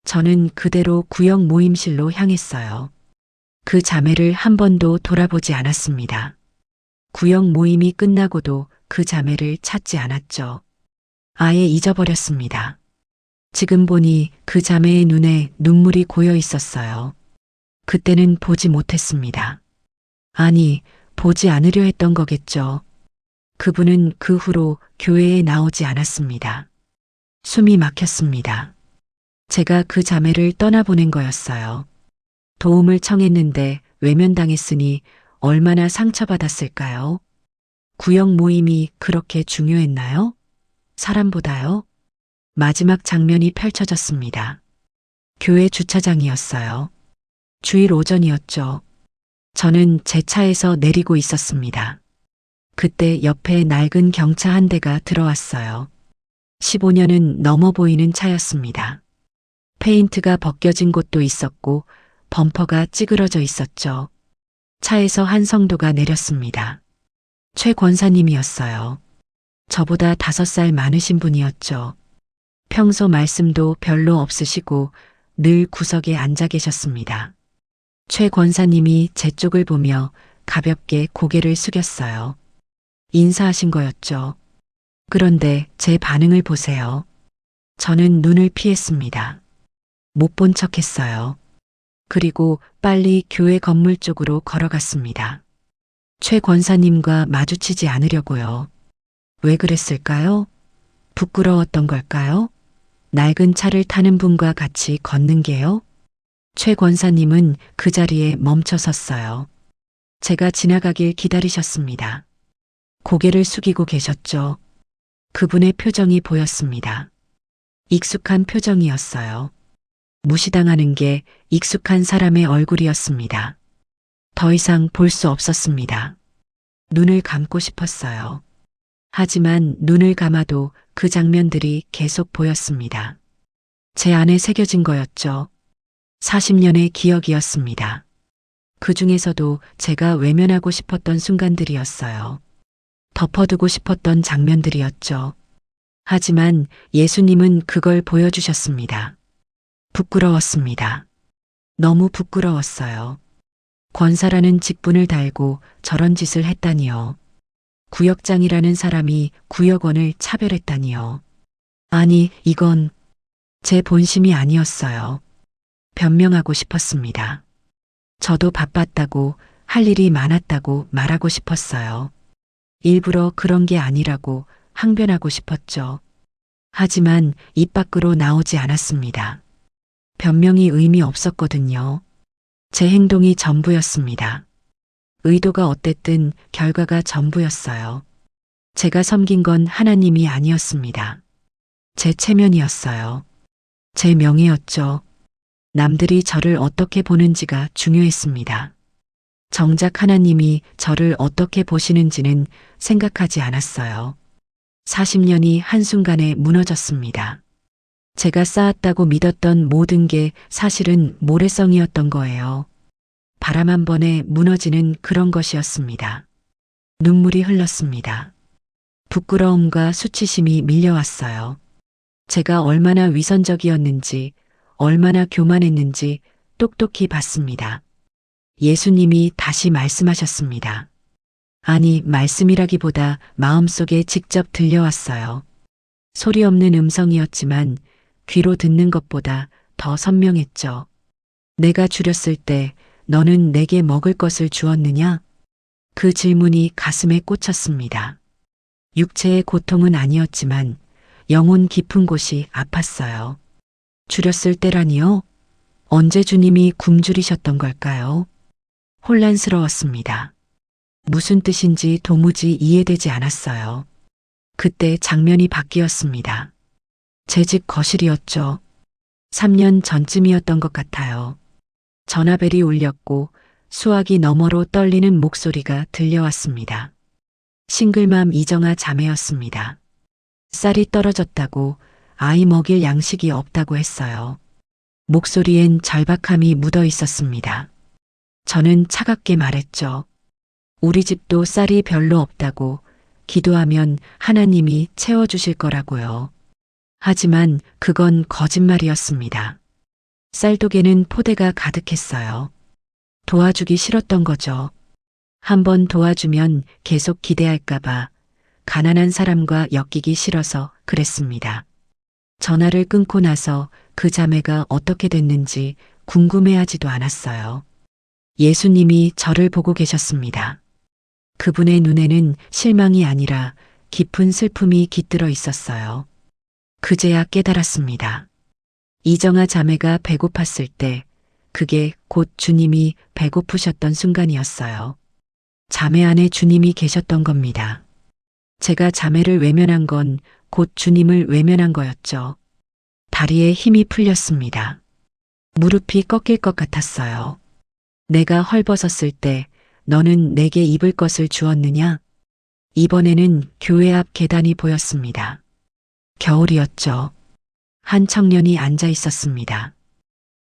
저는 그대로 구역 모임실로 향했어요. 그 자매를 한 번도 돌아보지 않았습니다. 구역 모임이 끝나고도 그 자매를 찾지 않았죠. 아예 잊어버렸습니다. 지금 보니 그 자매의 눈에 눈물이 고여 있었어요. 그때는 보지 못했습니다. 아니, 보지 않으려 했던 거겠죠. 그분은 그 후로 교회에 나오지 않았습니다. 숨이 막혔습니다. 제가 그 자매를 떠나보낸 거였어요. 도움을 청했는데 외면당했으니 얼마나 상처받았을까요? 구역 모임이 그렇게 중요했나요? 사람보다요? 마지막 장면이 펼쳐졌습니다. 교회 주차장이었어요. 주일 오전이었죠. 저는 제 차에서 내리고 있었습니다. 그때 옆에 낡은 경차 한 대가 들어왔어요. 15년은 넘어 보이는 차였습니다. 페인트가 벗겨진 곳도 있었고 범퍼가 찌그러져 있었죠. 차에서 한 성도가 내렸습니다. 최 권사님이었어요. 저보다 5살 많으신 분이었죠. 평소 말씀도 별로 없으시고 늘 구석에 앉아 계셨습니다. 최 권사님이 제 쪽을 보며 가볍게 고개를 숙였어요. 인사하신 거였죠. 그런데 제 반응을 보세요. 저는 눈을 피했습니다. 못 본 척 했어요. 그리고 빨리 교회 건물 쪽으로 걸어갔습니다. 최 권사님과 마주치지 않으려고요. 왜 그랬을까요? 부끄러웠던 걸까요? 낡은 차를 타는 분과 같이 걷는 게요? 최 권사님은 그 자리에 멈춰 섰어요. 제가 지나가길 기다리셨습니다. 고개를 숙이고 계셨죠. 그분의 표정이 보였습니다. 익숙한 표정이었어요. 무시당하는 게 익숙한 사람의 얼굴이었습니다. 더 이상 볼 수 없었습니다. 눈을 감고 싶었어요. 하지만 눈을 감아도 그 장면들이 계속 보였습니다. 제 안에 새겨진 거였죠. 40년의 기억이었습니다. 그 중에서도 제가 외면하고 싶었던 순간들이었어요. 덮어두고 싶었던 장면들이었죠. 하지만 예수님은 그걸 보여주셨습니다. 부끄러웠습니다. 너무 부끄러웠어요. 권사라는 직분을 달고 저런 짓을 했다니요. 구역장이라는 사람이 구역원을 차별했다니요. 아니, 이건 제 본심이 아니었어요. 변명하고 싶었습니다. 저도 바빴다고, 할 일이 많았다고 말하고 싶었어요. 일부러 그런 게 아니라고 항변하고 싶었죠. 하지만 입 밖으로 나오지 않았습니다. 변명이 의미 없었거든요. 제 행동이 전부였습니다. 의도가 어땠든 결과가 전부였어요. 제가 섬긴 건 하나님이 아니었습니다. 제 체면이었어요. 제 명예였죠. 남들이 저를 어떻게 보는지가 중요했습니다. 정작 하나님이 저를 어떻게 보시는지는 생각하지 않았어요. 40년이 한순간에 무너졌습니다. 제가 쌓았다고 믿었던 모든 게 사실은 모래성이었던 거예요. 바람 한 번에 무너지는 그런 것이었습니다. 눈물이 흘렀습니다. 부끄러움과 수치심이 밀려왔어요. 제가 얼마나 위선적이었는지, 얼마나 교만했는지 똑똑히 봤습니다. 예수님이 다시 말씀하셨습니다. 아니, 말씀이라기보다 마음속에 직접 들려왔어요. 소리 없는 음성이었지만 귀로 듣는 것보다 더 선명했죠. 내가 줄였을 때 너는 내게 먹을 것을 주었느냐? 그 질문이 가슴에 꽂혔습니다. 육체의 고통은 아니었지만 영혼 깊은 곳이 아팠어요. 줄였을 때라니요? 언제 주님이 굶주리셨던 걸까요? 혼란스러웠습니다. 무슨 뜻인지 도무지 이해되지 않았어요. 그때 장면이 바뀌었습니다. 제 집 거실이었죠. 3년 전쯤이었던 것 같아요. 전화벨이 울렸고 수화기 너머로 떨리는 목소리가 들려왔습니다. 싱글맘 이정아 자매였습니다. 쌀이 떨어졌다고, 아이 먹일 양식이 없다고 했어요. 목소리엔 절박함이 묻어 있었습니다. 저는 차갑게 말했죠. 우리 집도 쌀이 별로 없다고, 기도하면 하나님이 채워주실 거라고요. 하지만 그건 거짓말이었습니다. 쌀독에는 포대가 가득했어요. 도와주기 싫었던 거죠. 한번 도와주면 계속 기대할까봐 가난한 사람과 엮이기 싫어서 그랬습니다. 전화를 끊고 나서 그 자매가 어떻게 됐는지 궁금해하지도 않았어요. 예수님이 저를 보고 계셨습니다. 그분의 눈에는 실망이 아니라 깊은 슬픔이 깃들어 있었어요. 그제야 깨달았습니다. 이정아 자매가 배고팠을 때 그게 곧 주님이 배고프셨던 순간이었어요. 자매 안에 주님이 계셨던 겁니다. 제가 자매를 외면한 건 곧 주님을 외면한 거였죠. 다리에 힘이 풀렸습니다. 무릎이 꺾일 것 같았어요. 내가 헐벗었을 때 너는 내게 입을 것을 주었느냐? 이번에는 교회 앞 계단이 보였습니다. 겨울이었죠. 한 청년이 앉아 있었습니다.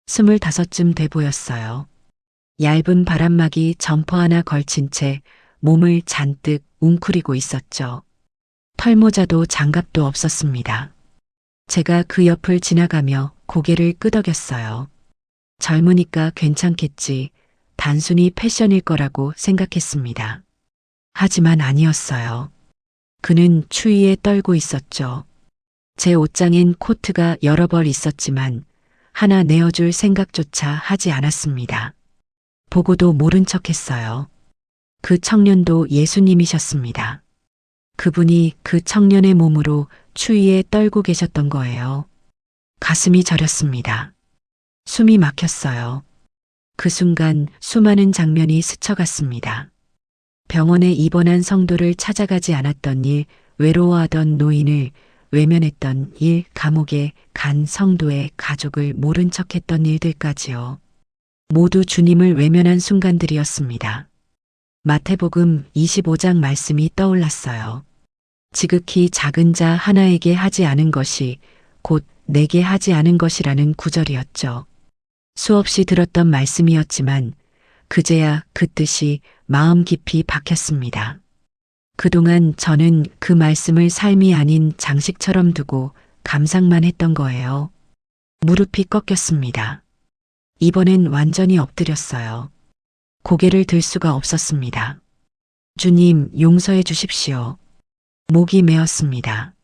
25쯤 돼 보였어요. 얇은 바람막이 점퍼 하나 걸친 채 몸을 잔뜩 웅크리고 있었죠. 털모자도 장갑도 없었습니다. 제가 그 옆을 지나가며 고개를 끄덕였어요. 젊으니까 괜찮겠지. 단순히 패션일 거라고 생각했습니다. 하지만 아니었어요. 그는 추위에 떨고 있었죠. 제 옷장엔 코트가 여러 벌 있었지만 하나 내어줄 생각조차 하지 않았습니다. 보고도 모른 척했어요. 그 청년도 예수님이셨습니다. 그분이 그 청년의 몸으로 추위에 떨고 계셨던 거예요. 가슴이 저렸습니다. 숨이 막혔어요. 그 순간 수많은 장면이 스쳐갔습니다. 병원에 입원한 성도를 찾아가지 않았던 일, 외로워하던 노인을 외면했던 일, 감옥에 간 성도의 가족을 모른 척했던 일들까지요. 모두 주님을 외면한 순간들이었습니다. 마태복음 25장 말씀이 떠올랐어요. 지극히 작은 자 하나에게 하지 않은 것이 곧 내게 하지 않은 것이라는 구절이었죠. 수없이 들었던 말씀이었지만 그제야 그 뜻이 마음 깊이 박혔습니다. 그동안 저는 그 말씀을 삶이 아닌 장식처럼 두고 감상만 했던 거예요. 무릎이 꺾였습니다. 이번엔 완전히 엎드렸어요. 고개를 들 수가 없었습니다. 주님, 용서해 주십시오. 목이 메었습니다.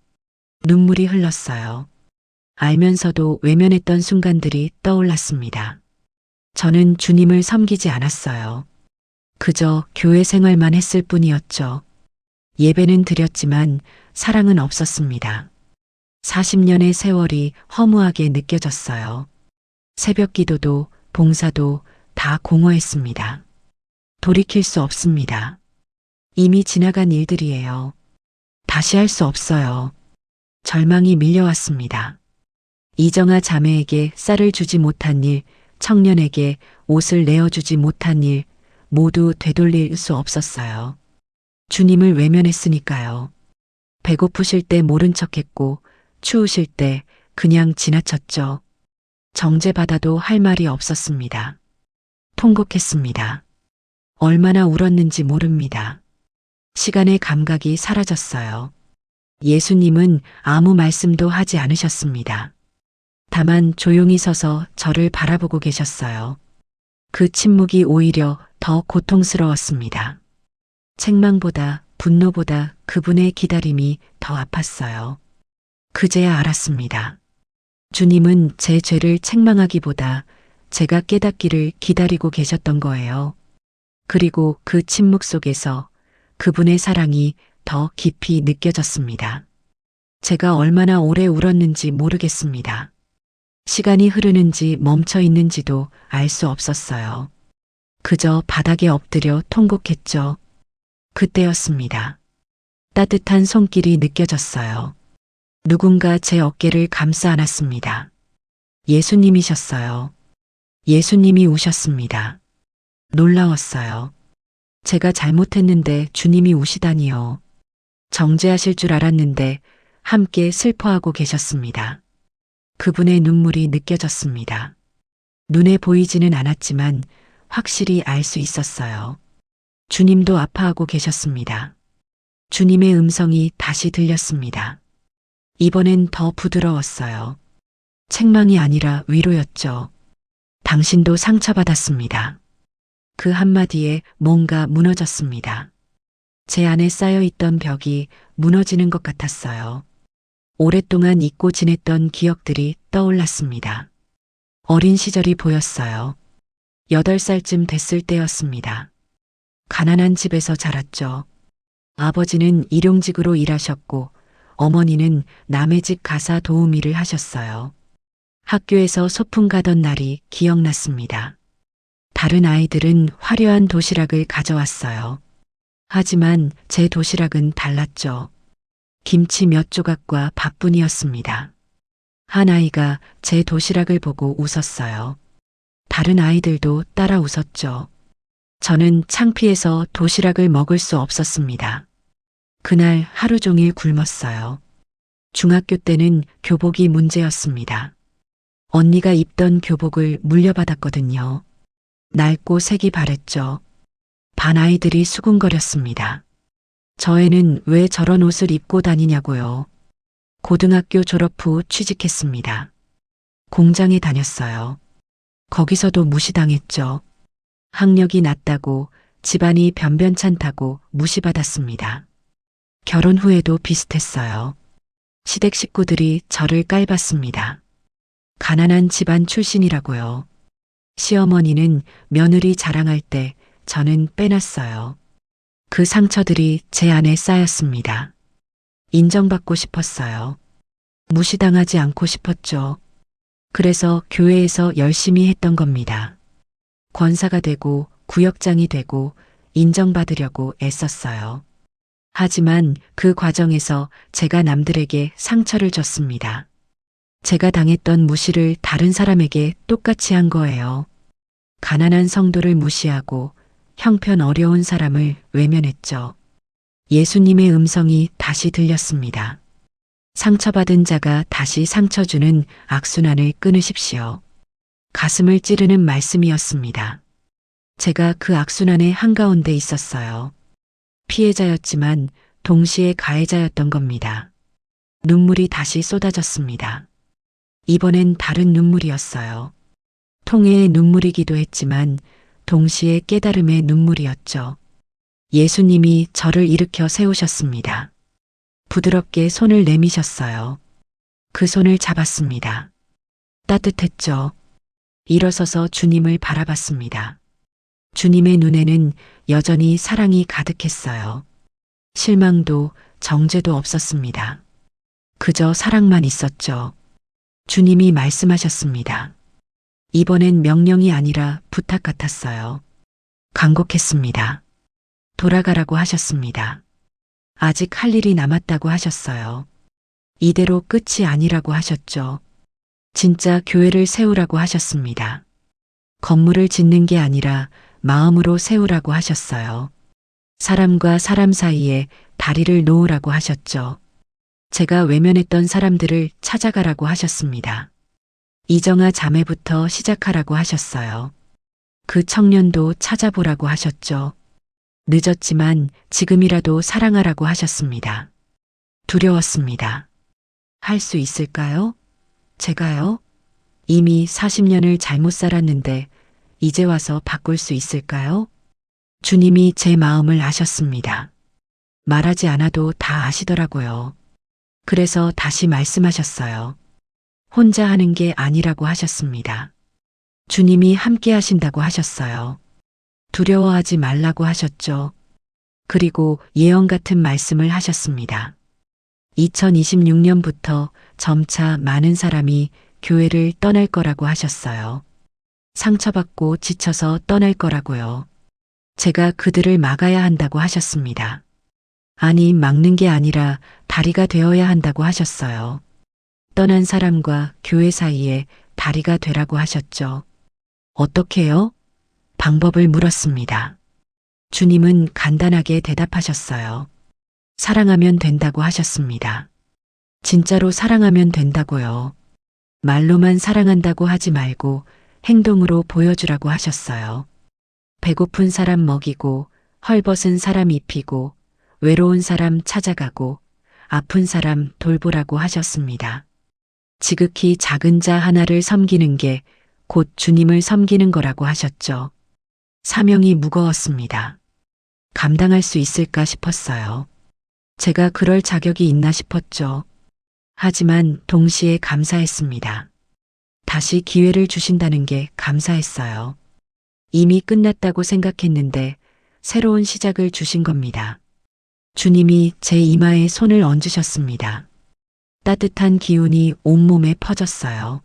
눈물이 흘렀어요. 알면서도 외면했던 순간들이 떠올랐습니다. 저는 주님을 섬기지 않았어요. 그저 교회 생활만 했을 뿐이었죠. 예배는 드렸지만 사랑은 없었습니다. 40년의 세월이 허무하게 느껴졌어요. 새벽 기도도 봉사도 다 공허했습니다. 돌이킬 수 없습니다. 이미 지나간 일들이에요. 다시 할 수 없어요. 절망이 밀려왔습니다. 이정아 자매에게 쌀을 주지 못한 일, 청년에게 옷을 내어주지 못한 일, 모두 되돌릴 수 없었어요. 주님을 외면했으니까요. 배고프실 때 모른 척했고, 추우실 때 그냥 지나쳤죠. 정죄받아도 할 말이 없었습니다. 통곡했습니다. 얼마나 울었는지 모릅니다. 시간의 감각이 사라졌어요. 예수님은 아무 말씀도 하지 않으셨습니다. 다만 조용히 서서 저를 바라보고 계셨어요. 그 침묵이 오히려 더 고통스러웠습니다. 책망보다 분노보다 그분의 기다림이 더 아팠어요. 그제야 알았습니다. 주님은 제 죄를 책망하기보다 제가 깨닫기를 기다리고 계셨던 거예요. 그리고 그 침묵 속에서 그분의 사랑이 더 깊이 느껴졌습니다. 제가 얼마나 오래 울었는지 모르겠습니다. 시간이 흐르는지 멈춰 있는지도 알 수 없었어요. 그저 바닥에 엎드려 통곡했죠. 그때였습니다. 따뜻한 손길이 느껴졌어요. 누군가 제 어깨를 감싸 안았습니다. 예수님이셨어요. 예수님이 우셨습니다. 놀라웠어요. 제가 잘못했는데 주님이 우시다니요. 정죄하실 줄 알았는데 함께 슬퍼하고 계셨습니다. 그분의 눈물이 느껴졌습니다. 눈에 보이지는 않았지만 확실히 알 수 있었어요. 주님도 아파하고 계셨습니다. 주님의 음성이 다시 들렸습니다. 이번엔 더 부드러웠어요. 책망이 아니라 위로였죠. 당신도 상처받았습니다. 그 한마디에 뭔가 무너졌습니다. 제 안에 쌓여있던 벽이 무너지는 것 같았어요. 오랫동안 잊고 지냈던 기억들이 떠올랐습니다. 어린 시절이 보였어요. 8살쯤 됐을 때였습니다. 가난한 집에서 자랐죠. 아버지는 일용직으로 일하셨고 어머니는 남의 집 가사 도우미를 하셨어요. 학교에서 소풍 가던 날이 기억났습니다. 다른 아이들은 화려한 도시락을 가져왔어요. 하지만 제 도시락은 달랐죠. 김치 몇 조각과 밥뿐이었습니다. 한 아이가 제 도시락을 보고 웃었어요. 다른 아이들도 따라 웃었죠. 저는 창피해서 도시락을 먹을 수 없었습니다. 그날 하루 종일 굶었어요. 중학교 때는 교복이 문제였습니다. 언니가 입던 교복을 물려받았거든요. 낡고 색이 바랬죠. 반 아이들이 수군거렸습니다. 저애는 왜 저런 옷을 입고 다니냐고요. 고등학교 졸업 후 취직했습니다. 공장에 다녔어요. 거기서도 무시당했죠. 학력이 낮다고 집안이 변변찮다고 무시받았습니다. 결혼 후에도 비슷했어요. 시댁 식구들이 저를 깔봤습니다. 가난한 집안 출신이라고요. 시어머니는 며느리 자랑할 때 저는 빼놨어요. 그 상처들이 제 안에 쌓였습니다. 인정받고 싶었어요. 무시당하지 않고 싶었죠. 그래서 교회에서 열심히 했던 겁니다. 권사가 되고 구역장이 되고 인정받으려고 애썼어요. 하지만 그 과정에서 제가 남들에게 상처를 줬습니다. 제가 당했던 무시를 다른 사람에게 똑같이 한 거예요. 가난한 성도를 무시하고 형편 어려운 사람을 외면했죠. 예수님의 음성이 다시 들렸습니다. 상처받은 자가 다시 상처 주는 악순환을 끊으십시오. 가슴을 찌르는 말씀이었습니다. 제가 그 악순환의 한가운데 있었어요. 피해자였지만 동시에 가해자였던 겁니다. 눈물이 다시 쏟아졌습니다. 이번엔 다른 눈물이었어요. 통해의 눈물이기도 했지만 동시에 깨달음의 눈물이었죠. 예수님이 저를 일으켜 세우셨습니다. 부드럽게 손을 내미셨어요. 그 손을 잡았습니다. 따뜻했죠. 일어서서 주님을 바라봤습니다. 주님의 눈에는 여전히 사랑이 가득했어요. 실망도 정죄도 없었습니다. 그저 사랑만 있었죠. 주님이 말씀하셨습니다. 이번엔 명령이 아니라 부탁 같았어요. 간곡했습니다. 돌아가라고 하셨습니다. 아직 할 일이 남았다고 하셨어요. 이대로 끝이 아니라고 하셨죠. 진짜 교회를 세우라고 하셨습니다. 건물을 짓는 게 아니라 마음으로 세우라고 하셨어요. 사람과 사람 사이에 다리를 놓으라고 하셨죠. 제가 외면했던 사람들을 찾아가라고 하셨습니다. 이정아 자매부터 시작하라고 하셨어요. 그 청년도 찾아보라고 하셨죠. 늦었지만 지금이라도 사랑하라고 하셨습니다. 두려웠습니다. 할 수 있을까요? 제가요? 이미 40년을 잘못 살았는데 이제 와서 바꿀 수 있을까요? 주님이 제 마음을 아셨습니다. 말하지 않아도 다 아시더라고요. 그래서 다시 말씀하셨어요. 혼자 하는 게 아니라고 하셨습니다. 주님이 함께 하신다고 하셨어요. 두려워하지 말라고 하셨죠. 그리고 예언 같은 말씀을 하셨습니다. 2026년부터 점차 많은 사람이 교회를 떠날 거라고 하셨어요. 상처받고 지쳐서 떠날 거라고요. 제가 그들을 막아야 한다고 하셨습니다. 아니, 막는 게 아니라 다리가 되어야 한다고 하셨어요. 떠난 사람과 교회 사이에 다리가 되라고 하셨죠. 어떻게요? 방법을 물었습니다. 주님은 간단하게 대답하셨어요. 사랑하면 된다고 하셨습니다. 진짜로 사랑하면 된다고요. 말로만 사랑한다고 하지 말고 행동으로 보여주라고 하셨어요. 배고픈 사람 먹이고, 헐벗은 사람 입히고, 외로운 사람 찾아가고, 아픈 사람 돌보라고 하셨습니다. 지극히 작은 자 하나를 섬기는 게 곧 주님을 섬기는 거라고 하셨죠. 사명이 무거웠습니다. 감당할 수 있을까 싶었어요. 제가 그럴 자격이 있나 싶었죠. 하지만 동시에 감사했습니다. 다시 기회를 주신다는 게 감사했어요. 이미 끝났다고 생각했는데 새로운 시작을 주신 겁니다. 주님이 제 이마에 손을 얹으셨습니다. 따뜻한 기운이 온몸에 퍼졌어요.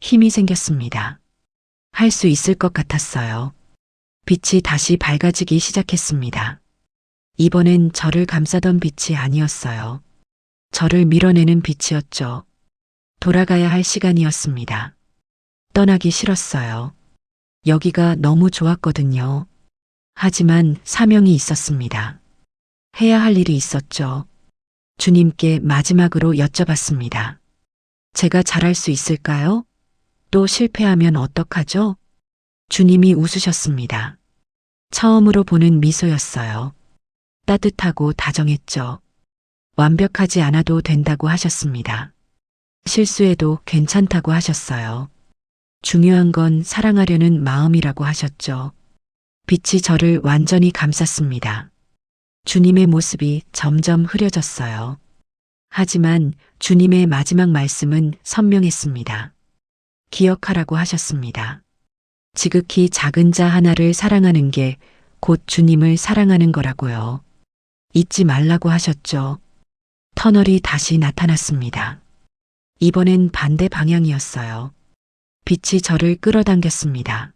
힘이 생겼습니다. 할 수 있을 것 같았어요. 빛이 다시 밝아지기 시작했습니다. 이번엔 저를 감싸던 빛이 아니었어요. 저를 밀어내는 빛이었죠. 돌아가야 할 시간이었습니다. 떠나기 싫었어요. 여기가 너무 좋았거든요. 하지만 사명이 있었습니다. 해야 할 일이 있었죠. 주님께 마지막으로 여쭤봤습니다. 제가 잘할 수 있을까요? 또 실패하면 어떡하죠? 주님이 웃으셨습니다. 처음으로 보는 미소였어요. 따뜻하고 다정했죠. 완벽하지 않아도 된다고 하셨습니다. 실수해도 괜찮다고 하셨어요. 중요한 건 사랑하려는 마음이라고 하셨죠. 빛이 저를 완전히 감쌌습니다. 주님의 모습이 점점 흐려졌어요. 하지만 주님의 마지막 말씀은 선명했습니다. 기억하라고 하셨습니다. 지극히 작은 자 하나를 사랑하는 게 곧 주님을 사랑하는 거라고요. 잊지 말라고 하셨죠. 터널이 다시 나타났습니다. 이번엔 반대 방향이었어요. 빛이 저를 끌어당겼습니다.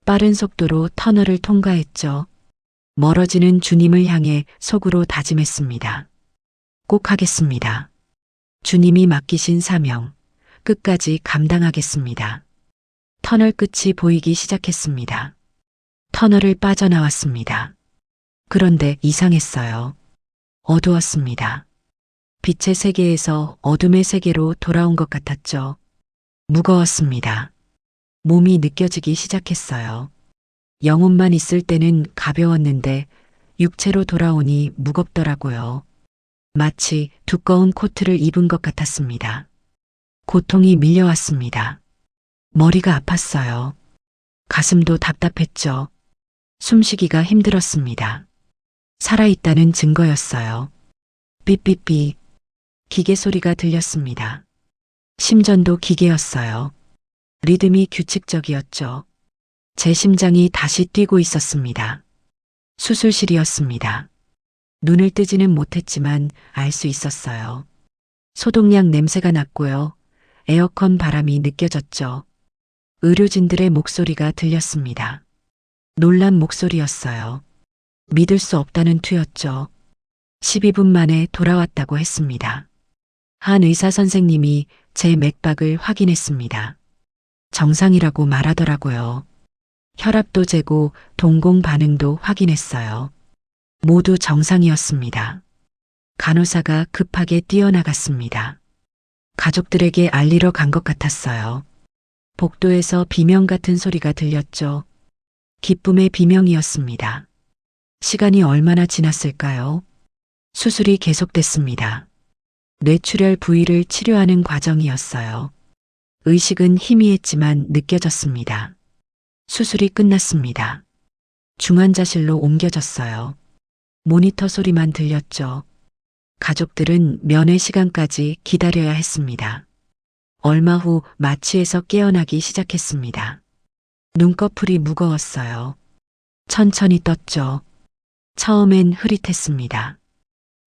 빠른 속도로 터널을 통과했죠. 멀어지는 주님을 향해 속으로 다짐했습니다. 꼭 하겠습니다. 주님이 맡기신 사명, 끝까지 감당하겠습니다. 터널 끝이 보이기 시작했습니다. 터널을 빠져나왔습니다. 그런데 이상했어요. 어두웠습니다. 빛의 세계에서 어둠의 세계로 돌아온 것 같았죠. 무거웠습니다. 몸이 느껴지기 시작했어요. 영혼만 있을 때는 가벼웠는데 육체로 돌아오니 무겁더라고요. 마치 두꺼운 코트를 입은 것 같았습니다. 고통이 밀려왔습니다. 머리가 아팠어요. 가슴도 답답했죠. 숨쉬기가 힘들었습니다. 살아있다는 증거였어요. 삐삐삐. 기계 소리가 들렸습니다. 심전도 기계였어요. 리듬이 규칙적이었죠. 제 심장이 다시 뛰고 있었습니다. 수술실이었습니다. 눈을 뜨지는 못했지만 알 수 있었어요. 소독약 냄새가 났고요. 에어컨 바람이 느껴졌죠. 의료진들의 목소리가 들렸습니다. 놀란 목소리였어요. 믿을 수 없다는 투였죠. 12분 만에 돌아왔다고 했습니다. 한 의사 선생님이 제 맥박을 확인했습니다. 정상이라고 말하더라고요. 혈압도 재고 동공 반응도 확인했어요. 모두 정상이었습니다. 간호사가 급하게 뛰어나갔습니다. 가족들에게 알리러 간 것 같았어요. 복도에서 비명 같은 소리가 들렸죠. 기쁨의 비명이었습니다. 시간이 얼마나 지났을까요? 수술이 계속됐습니다. 뇌출혈 부위를 치료하는 과정이었어요. 의식은 희미했지만 느껴졌습니다. 수술이 끝났습니다. 중환자실로 옮겨졌어요. 모니터 소리만 들렸죠. 가족들은 면회 시간까지 기다려야 했습니다. 얼마 후 마취에서 깨어나기 시작했습니다. 눈꺼풀이 무거웠어요. 천천히 떴죠. 처음엔 흐릿했습니다.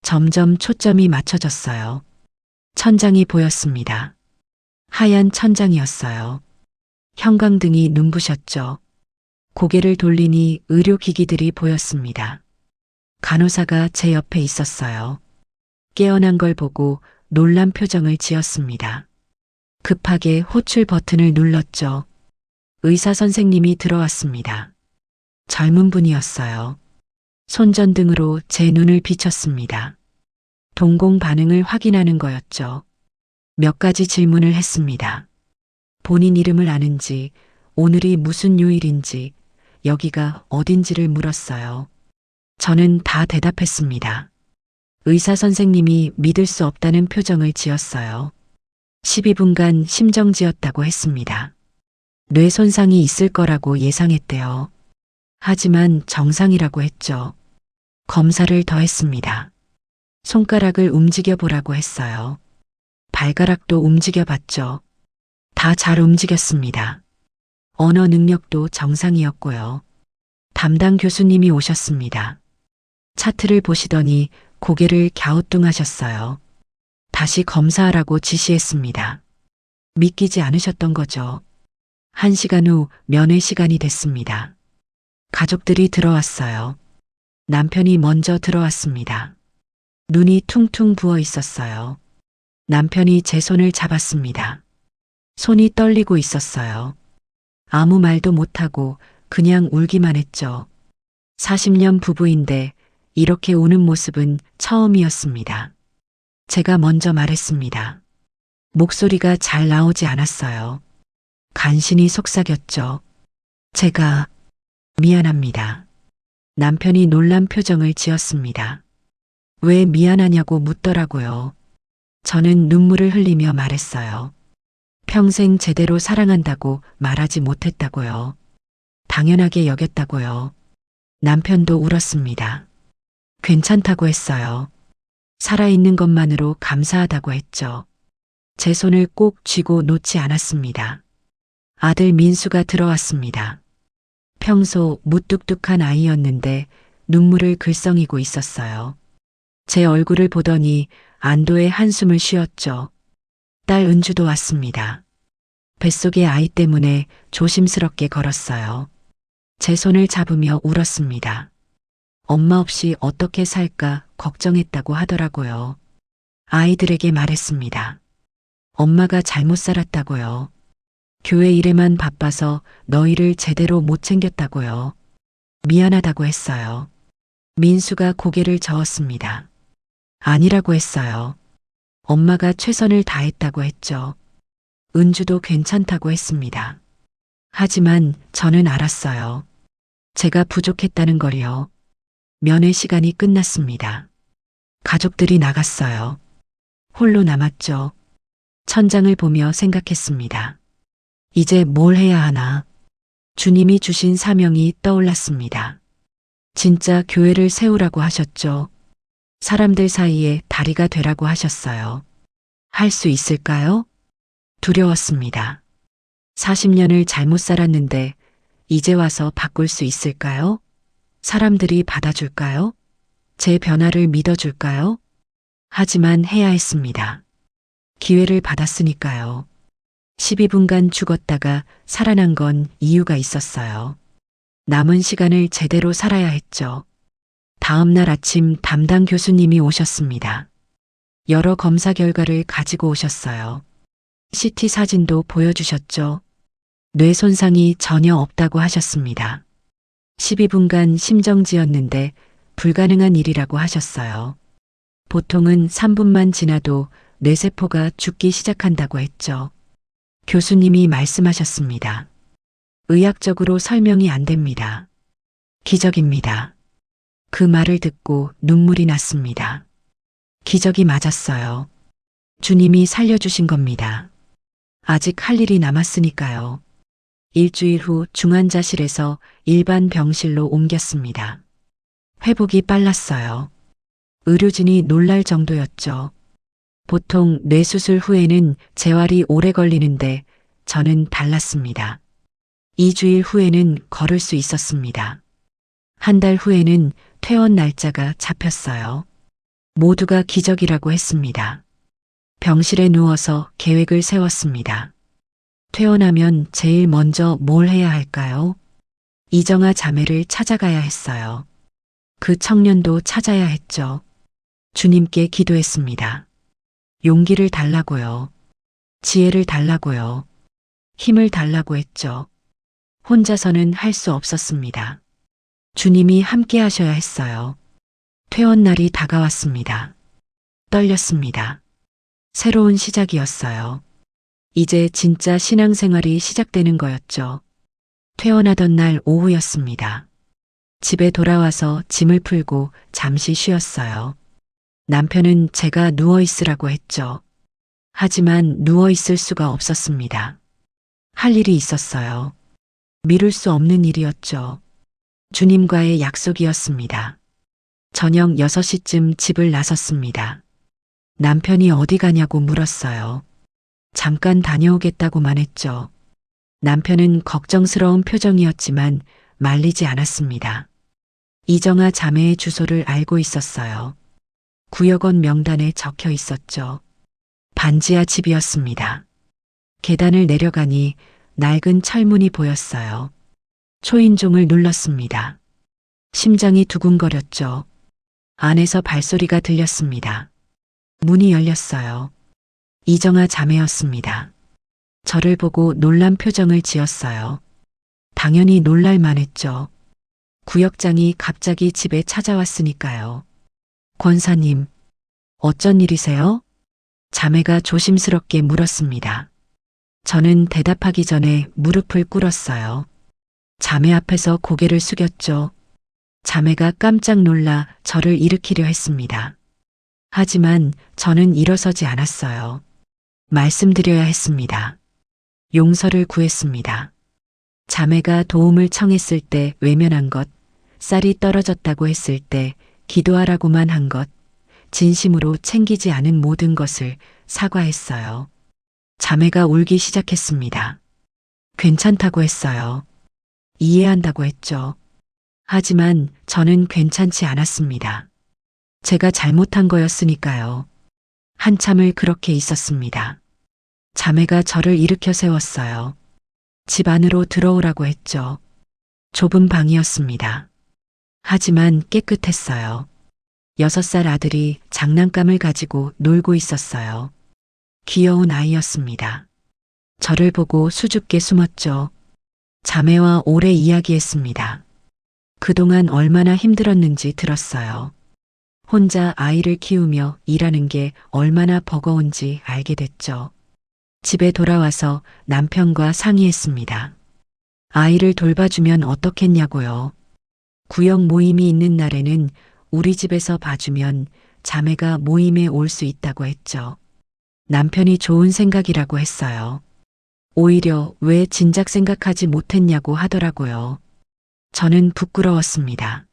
점점 초점이 맞춰졌어요. 천장이 보였습니다. 하얀 천장이었어요. 형광등이 눈부셨죠. 고개를 돌리니 의료기기들이 보였습니다. 간호사가 제 옆에 있었어요. 깨어난 걸 보고 놀란 표정을 지었습니다. 급하게 호출 버튼을 눌렀죠. 의사 선생님이 들어왔습니다. 젊은 분이었어요. 손전등으로 제 눈을 비췄습니다. 동공 반응을 확인하는 거였죠. 몇 가지 질문을 했습니다. 본인 이름을 아는지, 오늘이 무슨 요일인지, 여기가 어딘지를 물었어요. 저는 다 대답했습니다. 의사 선생님이 믿을 수 없다는 표정을 지었어요. 12분간 심정지였다고 했습니다. 뇌 손상이 있을 거라고 예상했대요. 하지만 정상이라고 했죠. 검사를 더 했습니다. 손가락을 움직여 보라고 했어요. 발가락도 움직여 봤죠. 다 잘 움직였습니다. 언어 능력도 정상이었고요. 담당 교수님이 오셨습니다. 차트를 보시더니 고개를 갸우뚱하셨어요. 다시 검사하라고 지시했습니다. 믿기지 않으셨던 거죠. 1시간 후 면회 시간이 됐습니다. 가족들이 들어왔어요. 남편이 먼저 들어왔습니다. 눈이 퉁퉁 부어 있었어요. 남편이 제 손을 잡았습니다. 손이 떨리고 있었어요. 아무 말도 못하고 그냥 울기만 했죠. 40년 부부인데 이렇게 우는 모습은 처음이었습니다. 제가 먼저 말했습니다. 목소리가 잘 나오지 않았어요. 간신히 속삭였죠. 제가 미안합니다. 남편이 놀란 표정을 지었습니다. 왜 미안하냐고 묻더라고요. 저는 눈물을 흘리며 말했어요. 평생 제대로 사랑한다고 말하지 못했다고요. 당연하게 여겼다고요. 남편도 울었습니다. 괜찮다고 했어요. 살아있는 것만으로 감사하다고 했죠. 제 손을 꼭 쥐고 놓지 않았습니다. 아들 민수가 들어왔습니다. 평소 무뚝뚝한 아이였는데 눈물을 글썽이고 있었어요. 제 얼굴을 보더니 안도의 한숨을 쉬었죠. 딸 은주도 왔습니다. 뱃속의 아이 때문에 조심스럽게 걸었어요. 제 손을 잡으며 울었습니다. 엄마 없이 어떻게 살까 걱정했다고 하더라고요. 아이들에게 말했습니다. 엄마가 잘못 살았다고요. 교회 일에만 바빠서 너희를 제대로 못 챙겼다고요. 미안하다고 했어요. 민수가 고개를 저었습니다. 아니라고 했어요. 엄마가 최선을 다했다고 했죠. 은주도 괜찮다고 했습니다. 하지만 저는 알았어요. 제가 부족했다는 걸요. 면회 시간이 끝났습니다. 가족들이 나갔어요. 홀로 남았죠. 천장을 보며 생각했습니다. 이제 뭘 해야 하나? 주님이 주신 사명이 떠올랐습니다. 진짜 교회를 세우라고 하셨죠. 사람들 사이에 다리가 되라고 하셨어요. 할 수 있을까요? 두려웠습니다. 40년을 잘못 살았는데 이제 와서 바꿀 수 있을까요? 사람들이 받아줄까요? 제 변화를 믿어줄까요? 하지만 해야 했습니다. 기회를 받았으니까요. 12분간 죽었다가 살아난 건 이유가 있었어요. 남은 시간을 제대로 살아야 했죠. 다음 날 아침 담당 교수님이 오셨습니다. 여러 검사 결과를 가지고 오셨어요. CT 사진도 보여주셨죠. 뇌 손상이 전혀 없다고 하셨습니다. 12분간 심정지였는데 불가능한 일이라고 하셨어요. 보통은 3분만 지나도 뇌세포가 죽기 시작한다고 했죠. 교수님이 말씀하셨습니다. 의학적으로 설명이 안 됩니다. 기적입니다. 그 말을 듣고 눈물이 났습니다. 기적이 맞았어요. 주님이 살려주신 겁니다. 아직 할 일이 남았으니까요. 일주일 후 중환자실에서 일반 병실로 옮겼습니다. 회복이 빨랐어요. 의료진이 놀랄 정도였죠. 보통 뇌수술 후에는 재활이 오래 걸리는데 저는 달랐습니다. 2주일 후에는 걸을 수 있었습니다. 한 달 후에는 퇴원 날짜가 잡혔어요. 모두가 기적이라고 했습니다. 병실에 누워서 계획을 세웠습니다. 퇴원하면 제일 먼저 뭘 해야 할까요? 이정아 자매를 찾아가야 했어요. 그 청년도 찾아야 했죠. 주님께 기도했습니다. 용기를 달라고요. 지혜를 달라고요. 힘을 달라고 했죠. 혼자서는 할 수 없었습니다. 주님이 함께 하셔야 했어요. 퇴원 날이 다가왔습니다. 떨렸습니다. 새로운 시작이었어요. 이제 진짜 신앙생활이 시작되는 거였죠. 퇴원하던 날 오후였습니다. 집에 돌아와서 짐을 풀고 잠시 쉬었어요. 남편은 제가 누워있으라고 했죠. 하지만 누워있을 수가 없었습니다. 할 일이 있었어요. 미룰 수 없는 일이었죠. 주님과의 약속이었습니다. 저녁 6시쯤 집을 나섰습니다. 남편이 어디 가냐고 물었어요. 잠깐 다녀오겠다고만 했죠. 남편은 걱정스러운 표정이었지만 말리지 않았습니다. 이정아 자매의 주소를 알고 있었어요. 구역원 명단에 적혀 있었죠. 반지하 집이었습니다. 계단을 내려가니 낡은 철문이 보였어요. 초인종을 눌렀습니다. 심장이 두근거렸죠. 안에서 발소리가 들렸습니다. 문이 열렸어요. 이정아 자매였습니다. 저를 보고 놀란 표정을 지었어요. 당연히 놀랄 만했죠. 구역장이 갑자기 집에 찾아왔으니까요. 권사님, 어쩐 일이세요? 자매가 조심스럽게 물었습니다. 저는 대답하기 전에 무릎을 꿇었어요. 자매 앞에서 고개를 숙였죠. 자매가 깜짝 놀라 저를 일으키려 했습니다. 하지만 저는 일어서지 않았어요. 말씀드려야 했습니다. 용서를 구했습니다. 자매가 도움을 청했을 때 외면한 것, 쌀이 떨어졌다고 했을 때 기도하라고만 한 것, 진심으로 챙기지 않은 모든 것을 사과했어요. 자매가 울기 시작했습니다. 괜찮다고 했어요. 이해한다고 했죠. 하지만 저는 괜찮지 않았습니다. 제가 잘못한 거였으니까요. 한참을 그렇게 있었습니다. 자매가 저를 일으켜 세웠어요. 집 안으로 들어오라고 했죠. 좁은 방이었습니다. 하지만 깨끗했어요. 6살 아들이 장난감을 가지고 놀고 있었어요. 귀여운 아이였습니다. 저를 보고 수줍게 숨었죠. 자매와 오래 이야기했습니다. 그동안 얼마나 힘들었는지 들었어요. 혼자 아이를 키우며 일하는 게 얼마나 버거운지 알게 됐죠. 집에 돌아와서 남편과 상의했습니다. 아이를 돌봐주면 어떻겠냐고요. 구역 모임이 있는 날에는 우리 집에서 봐주면 자매가 모임에 올 수 있다고 했죠. 남편이 좋은 생각이라고 했어요. 오히려 왜 진작 생각하지 못했냐고 하더라고요. 저는 부끄러웠습니다.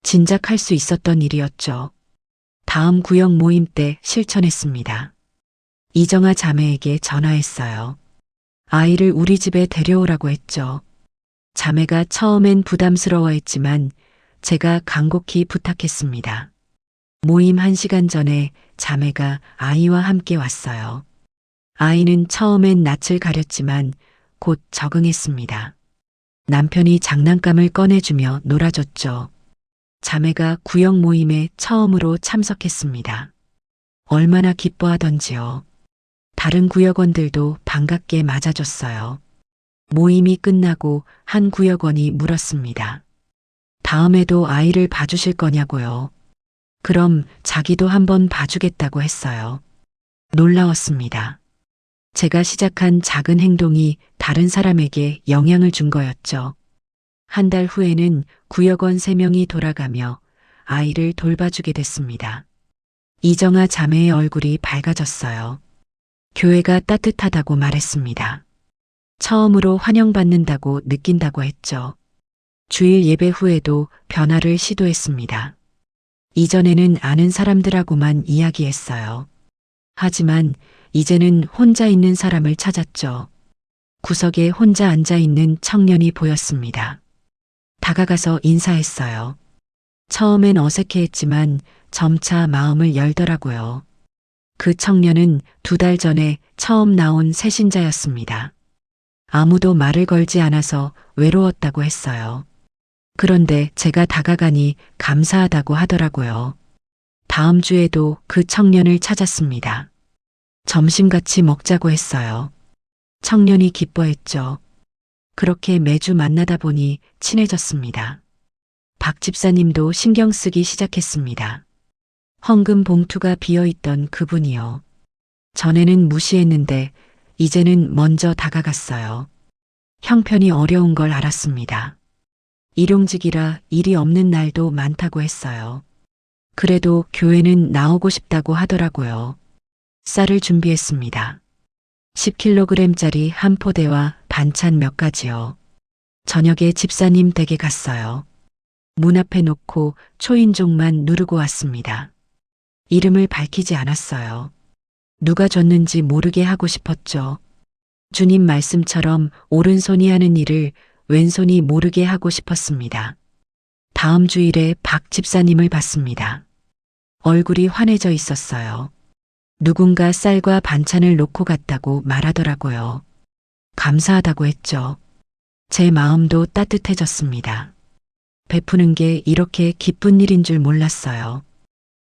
진작 할 수 있었던 일이었죠. 다음 구역 모임 때 실천했습니다. 이정아 자매에게 전화했어요. 아이를 우리 집에 데려오라고 했죠. 자매가 처음엔 부담스러워했지만 제가 간곡히 부탁했습니다. 모임 1시간 전에 자매가 아이와 함께 왔어요. 아이는 처음엔 낯을 가렸지만 곧 적응했습니다. 남편이 장난감을 꺼내주며 놀아줬죠. 자매가 구역 모임에 처음으로 참석했습니다. 얼마나 기뻐하던지요. 다른 구역원들도 반갑게 맞아줬어요. 모임이 끝나고 한 구역원이 물었습니다. 다음에도 아이를 봐주실 거냐고요. 그럼 자기도 한번 봐주겠다고 했어요. 놀라웠습니다. 제가 시작한 작은 행동이 다른 사람에게 영향을 준 거였죠. 한 달 후에는 구역원 3명이 돌아가며 아이를 돌봐주게 됐습니다. 이정아 자매의 얼굴이 밝아졌어요. 교회가 따뜻하다고 말했습니다. 처음으로 환영받는다고 느낀다고 했죠. 주일 예배 후에도 변화를 시도했습니다. 이전에는 아는 사람들하고만 이야기했어요. 하지만 이제는 혼자 있는 사람을 찾았죠. 구석에 혼자 앉아 있는 청년이 보였습니다. 다가가서 인사했어요. 처음엔 어색해했지만 점차 마음을 열더라고요. 그 청년은 2달 전에 처음 나온 새신자였습니다. 아무도 말을 걸지 않아서 외로웠다고 했어요. 그런데 제가 다가가니 감사하다고 하더라고요. 다음 주에도 그 청년을 찾았습니다. 점심 같이 먹자고 했어요. 청년이 기뻐했죠. 그렇게 매주 만나다 보니 친해졌습니다. 박 집사님도 신경 쓰기 시작했습니다. 헌금 봉투가 비어있던 그분이요. 전에는 무시했는데 이제는 먼저 다가갔어요. 형편이 어려운 걸 알았습니다. 일용직이라 일이 없는 날도 많다고 했어요. 그래도 교회는 나오고 싶다고 하더라고요. 쌀을 준비했습니다. 10kg짜리 한 포대와 반찬 몇 가지요. 저녁에 집사님 댁에 갔어요. 문 앞에 놓고 초인종만 누르고 왔습니다. 이름을 밝히지 않았어요. 누가 줬는지 모르게 하고 싶었죠. 주님 말씀처럼 오른손이 하는 일을 왼손이 모르게 하고 싶었습니다. 다음 주일에 박 집사님을 봤습니다. 얼굴이 환해져 있었어요. 누군가 쌀과 반찬을 놓고 갔다고 말하더라고요. 감사하다고 했죠. 제 마음도 따뜻해졌습니다. 베푸는 게 이렇게 기쁜 일인 줄 몰랐어요.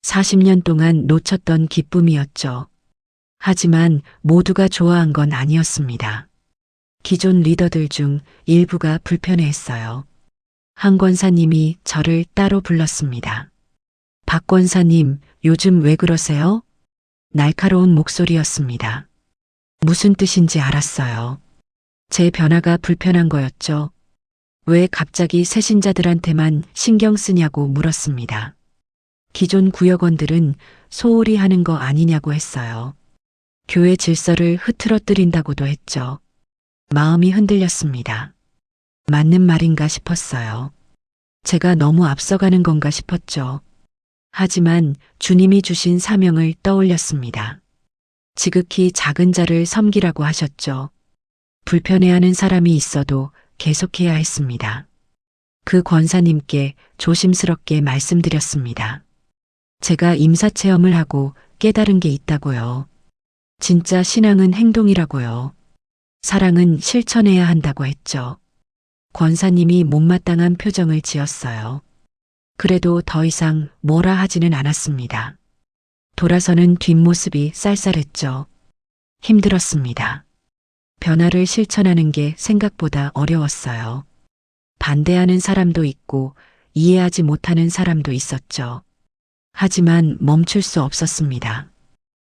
40년 동안 놓쳤던 기쁨이었죠. 하지만 모두가 좋아한 건 아니었습니다. 기존 리더들 중 일부가 불편해했어요. 한 권사님이 저를 따로 불렀습니다. 박 권사님, 요즘 왜 그러세요? 날카로운 목소리였습니다. 무슨 뜻인지 알았어요. 제 변화가 불편한 거였죠. 왜 갑자기 새신자들한테만 신경 쓰냐고 물었습니다. 기존 구역원들은 소홀히 하는 거 아니냐고 했어요. 교회 질서를 흐트러뜨린다고도 했죠. 마음이 흔들렸습니다. 맞는 말인가 싶었어요. 제가 너무 앞서가는 건가 싶었죠. 하지만 주님이 주신 사명을 떠올렸습니다. 지극히 작은 자를 섬기라고 하셨죠. 불편해하는 사람이 있어도 계속해야 했습니다. 그 권사님께 조심스럽게 말씀드렸습니다. 제가 임사체험을 하고 깨달은 게 있다고요. 진짜 신앙은 행동이라고요. 사랑은 실천해야 한다고 했죠. 권사님이 못마땅한 표정을 지었어요. 그래도 더 이상 뭐라 하지는 않았습니다. 돌아서는 뒷모습이 쌀쌀했죠. 힘들었습니다. 변화를 실천하는 게 생각보다 어려웠어요. 반대하는 사람도 있고 이해하지 못하는 사람도 있었죠. 하지만 멈출 수 없었습니다.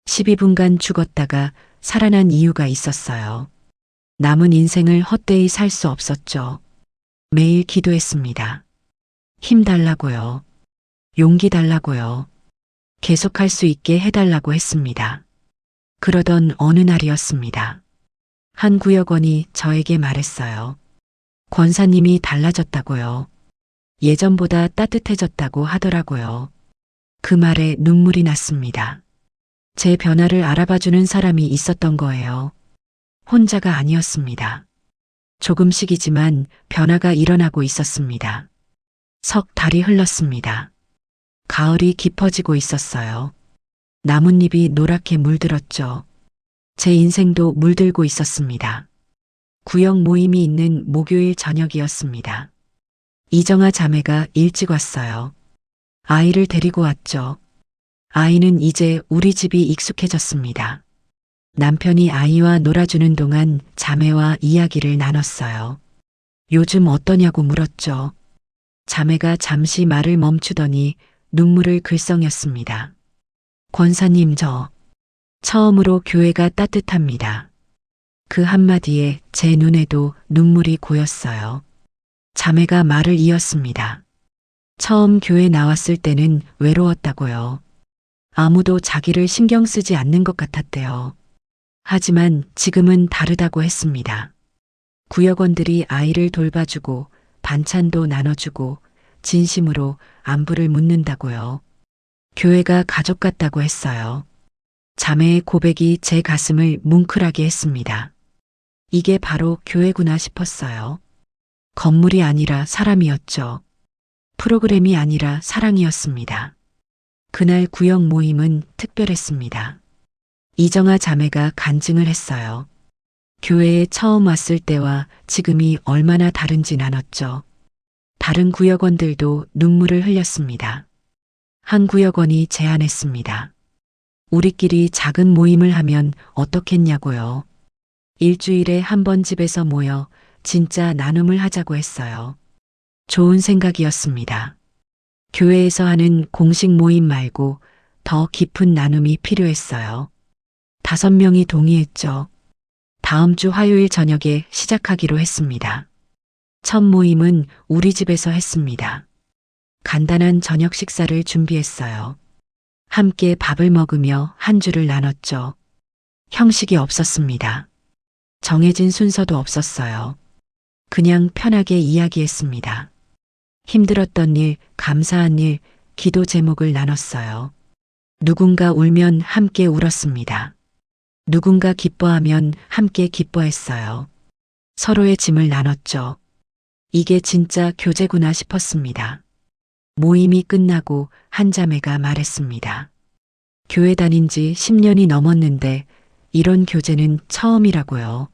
12분간 죽었다가 살아난 이유가 있었어요. 남은 인생을 헛되이 살 수 없었죠. 매일 기도했습니다. 힘 달라고요. 용기 달라고요. 계속할 수 있게 해달라고 했습니다. 그러던 어느 날이었습니다. 한 구역원이 저에게 말했어요. 권사님이 달라졌다고요. 예전보다 따뜻해졌다고 하더라고요. 그 말에 눈물이 났습니다. 제 변화를 알아봐주는 사람이 있었던 거예요. 혼자가 아니었습니다. 조금씩이지만 변화가 일어나고 있었습니다. 석 달이 흘렀습니다. 가을이 깊어지고 있었어요. 나뭇잎이 노랗게 물들었죠. 제 인생도 물들고 있었습니다. 구역 모임이 있는 목요일 저녁이었습니다. 이정아 자매가 일찍 왔어요. 아이를 데리고 왔죠. 아이는 이제 우리 집이 익숙해졌습니다. 남편이 아이와 놀아주는 동안 자매와 이야기를 나눴어요. 요즘 어떠냐고 물었죠. 자매가 잠시 말을 멈추더니 눈물을 글썽였습니다. 권사님, 저 처음으로 교회가 따뜻합니다. 그 한마디에 제 눈에도 눈물이 고였어요. 자매가 말을 이었습니다. 처음 교회 나왔을 때는 외로웠다고요. 아무도 자기를 신경 쓰지 않는 것 같았대요. 하지만 지금은 다르다고 했습니다. 구역원들이 아이를 돌봐주고 반찬도 나눠주고 진심으로 안부를 묻는다고요. 교회가 가족 같다고 했어요. 자매의 고백이 제 가슴을 뭉클하게 했습니다. 이게 바로 교회구나 싶었어요. 건물이 아니라 사람이었죠. 프로그램이 아니라 사랑이었습니다. 그날 구역 모임은 특별했습니다. 이정아 자매가 간증을 했어요. 교회에 처음 왔을 때와 지금이 얼마나 다른지 나눴죠. 다른 구역원들도 눈물을 흘렸습니다. 한 구역원이 제안했습니다. 우리끼리 작은 모임을 하면 어떻겠냐고요. 일주일에 한 번 집에서 모여 진짜 나눔을 하자고 했어요. 좋은 생각이었습니다. 교회에서 하는 공식 모임 말고 더 깊은 나눔이 필요했어요. 5명이 동의했죠. 다음 주 화요일 저녁에 시작하기로 했습니다. 첫 모임은 우리 집에서 했습니다. 간단한 저녁 식사를 준비했어요. 함께 밥을 먹으며 한 주를 나눴죠. 형식이 없었습니다. 정해진 순서도 없었어요. 그냥 편하게 이야기했습니다. 힘들었던 일, 감사한 일, 기도 제목을 나눴어요. 누군가 울면 함께 울었습니다. 누군가 기뻐하면 함께 기뻐했어요. 서로의 짐을 나눴죠. 이게 진짜 교제구나 싶었습니다. 모임이 끝나고 한 자매가 말했습니다. 교회 다닌 지 10년이 넘었는데 이런 교제는 처음이라고요.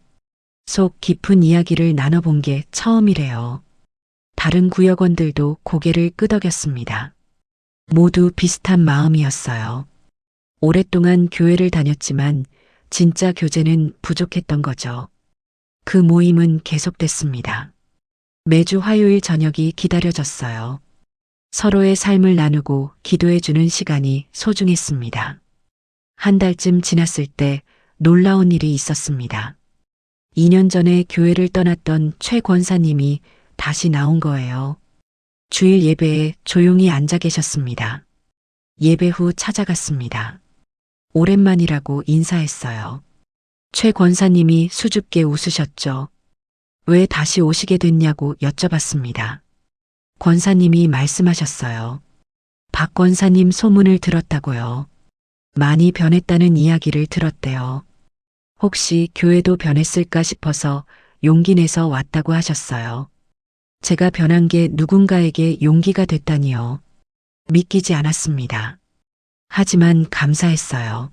속 깊은 이야기를 나눠본 게 처음이래요. 다른 구역원들도 고개를 끄덕였습니다. 모두 비슷한 마음이었어요. 오랫동안 교회를 다녔지만 진짜 교제는 부족했던 거죠. 그 모임은 계속됐습니다. 매주 화요일 저녁이 기다려졌어요. 서로의 삶을 나누고 기도해주는 시간이 소중했습니다. 한 달쯤 지났을 때 놀라운 일이 있었습니다. 2년 전에 교회를 떠났던 최 권사님이 다시 나온 거예요. 주일 예배에 조용히 앉아 계셨습니다. 예배 후 찾아갔습니다. 오랜만이라고 인사했어요. 최 권사님이 수줍게 웃으셨죠. 왜 다시 오시게 됐냐고 여쭤봤습니다. 권사님이 말씀하셨어요. 박 권사님 소문을 들었다고요. 많이 변했다는 이야기를 들었대요. 혹시 교회도 변했을까 싶어서 용기 내서 왔다고 하셨어요. 제가 변한 게 누군가에게 용기가 됐다니요. 믿기지 않았습니다. 하지만 감사했어요.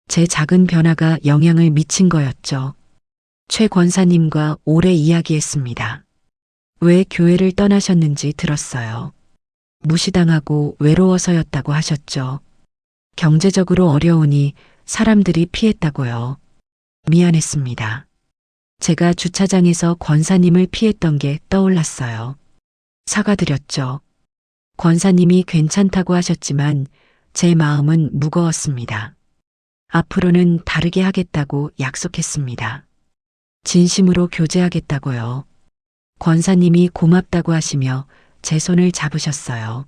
제 작은 변화가 영향을 미친 거였죠. 최 권사님과 오래 이야기했습니다. 왜 교회를 떠나셨는지 들었어요. 무시당하고 외로워서였다고 하셨죠. 경제적으로 어려우니 사람들이 피했다고요. 미안했습니다. 제가 주차장에서 권사님을 피했던 게 떠올랐어요. 사과드렸죠. 권사님이 괜찮다고 하셨지만 제 마음은 무거웠습니다. 앞으로는 다르게 하겠다고 약속했습니다. 진심으로 교제하겠다고요. 권사님이 고맙다고 하시며 제 손을 잡으셨어요.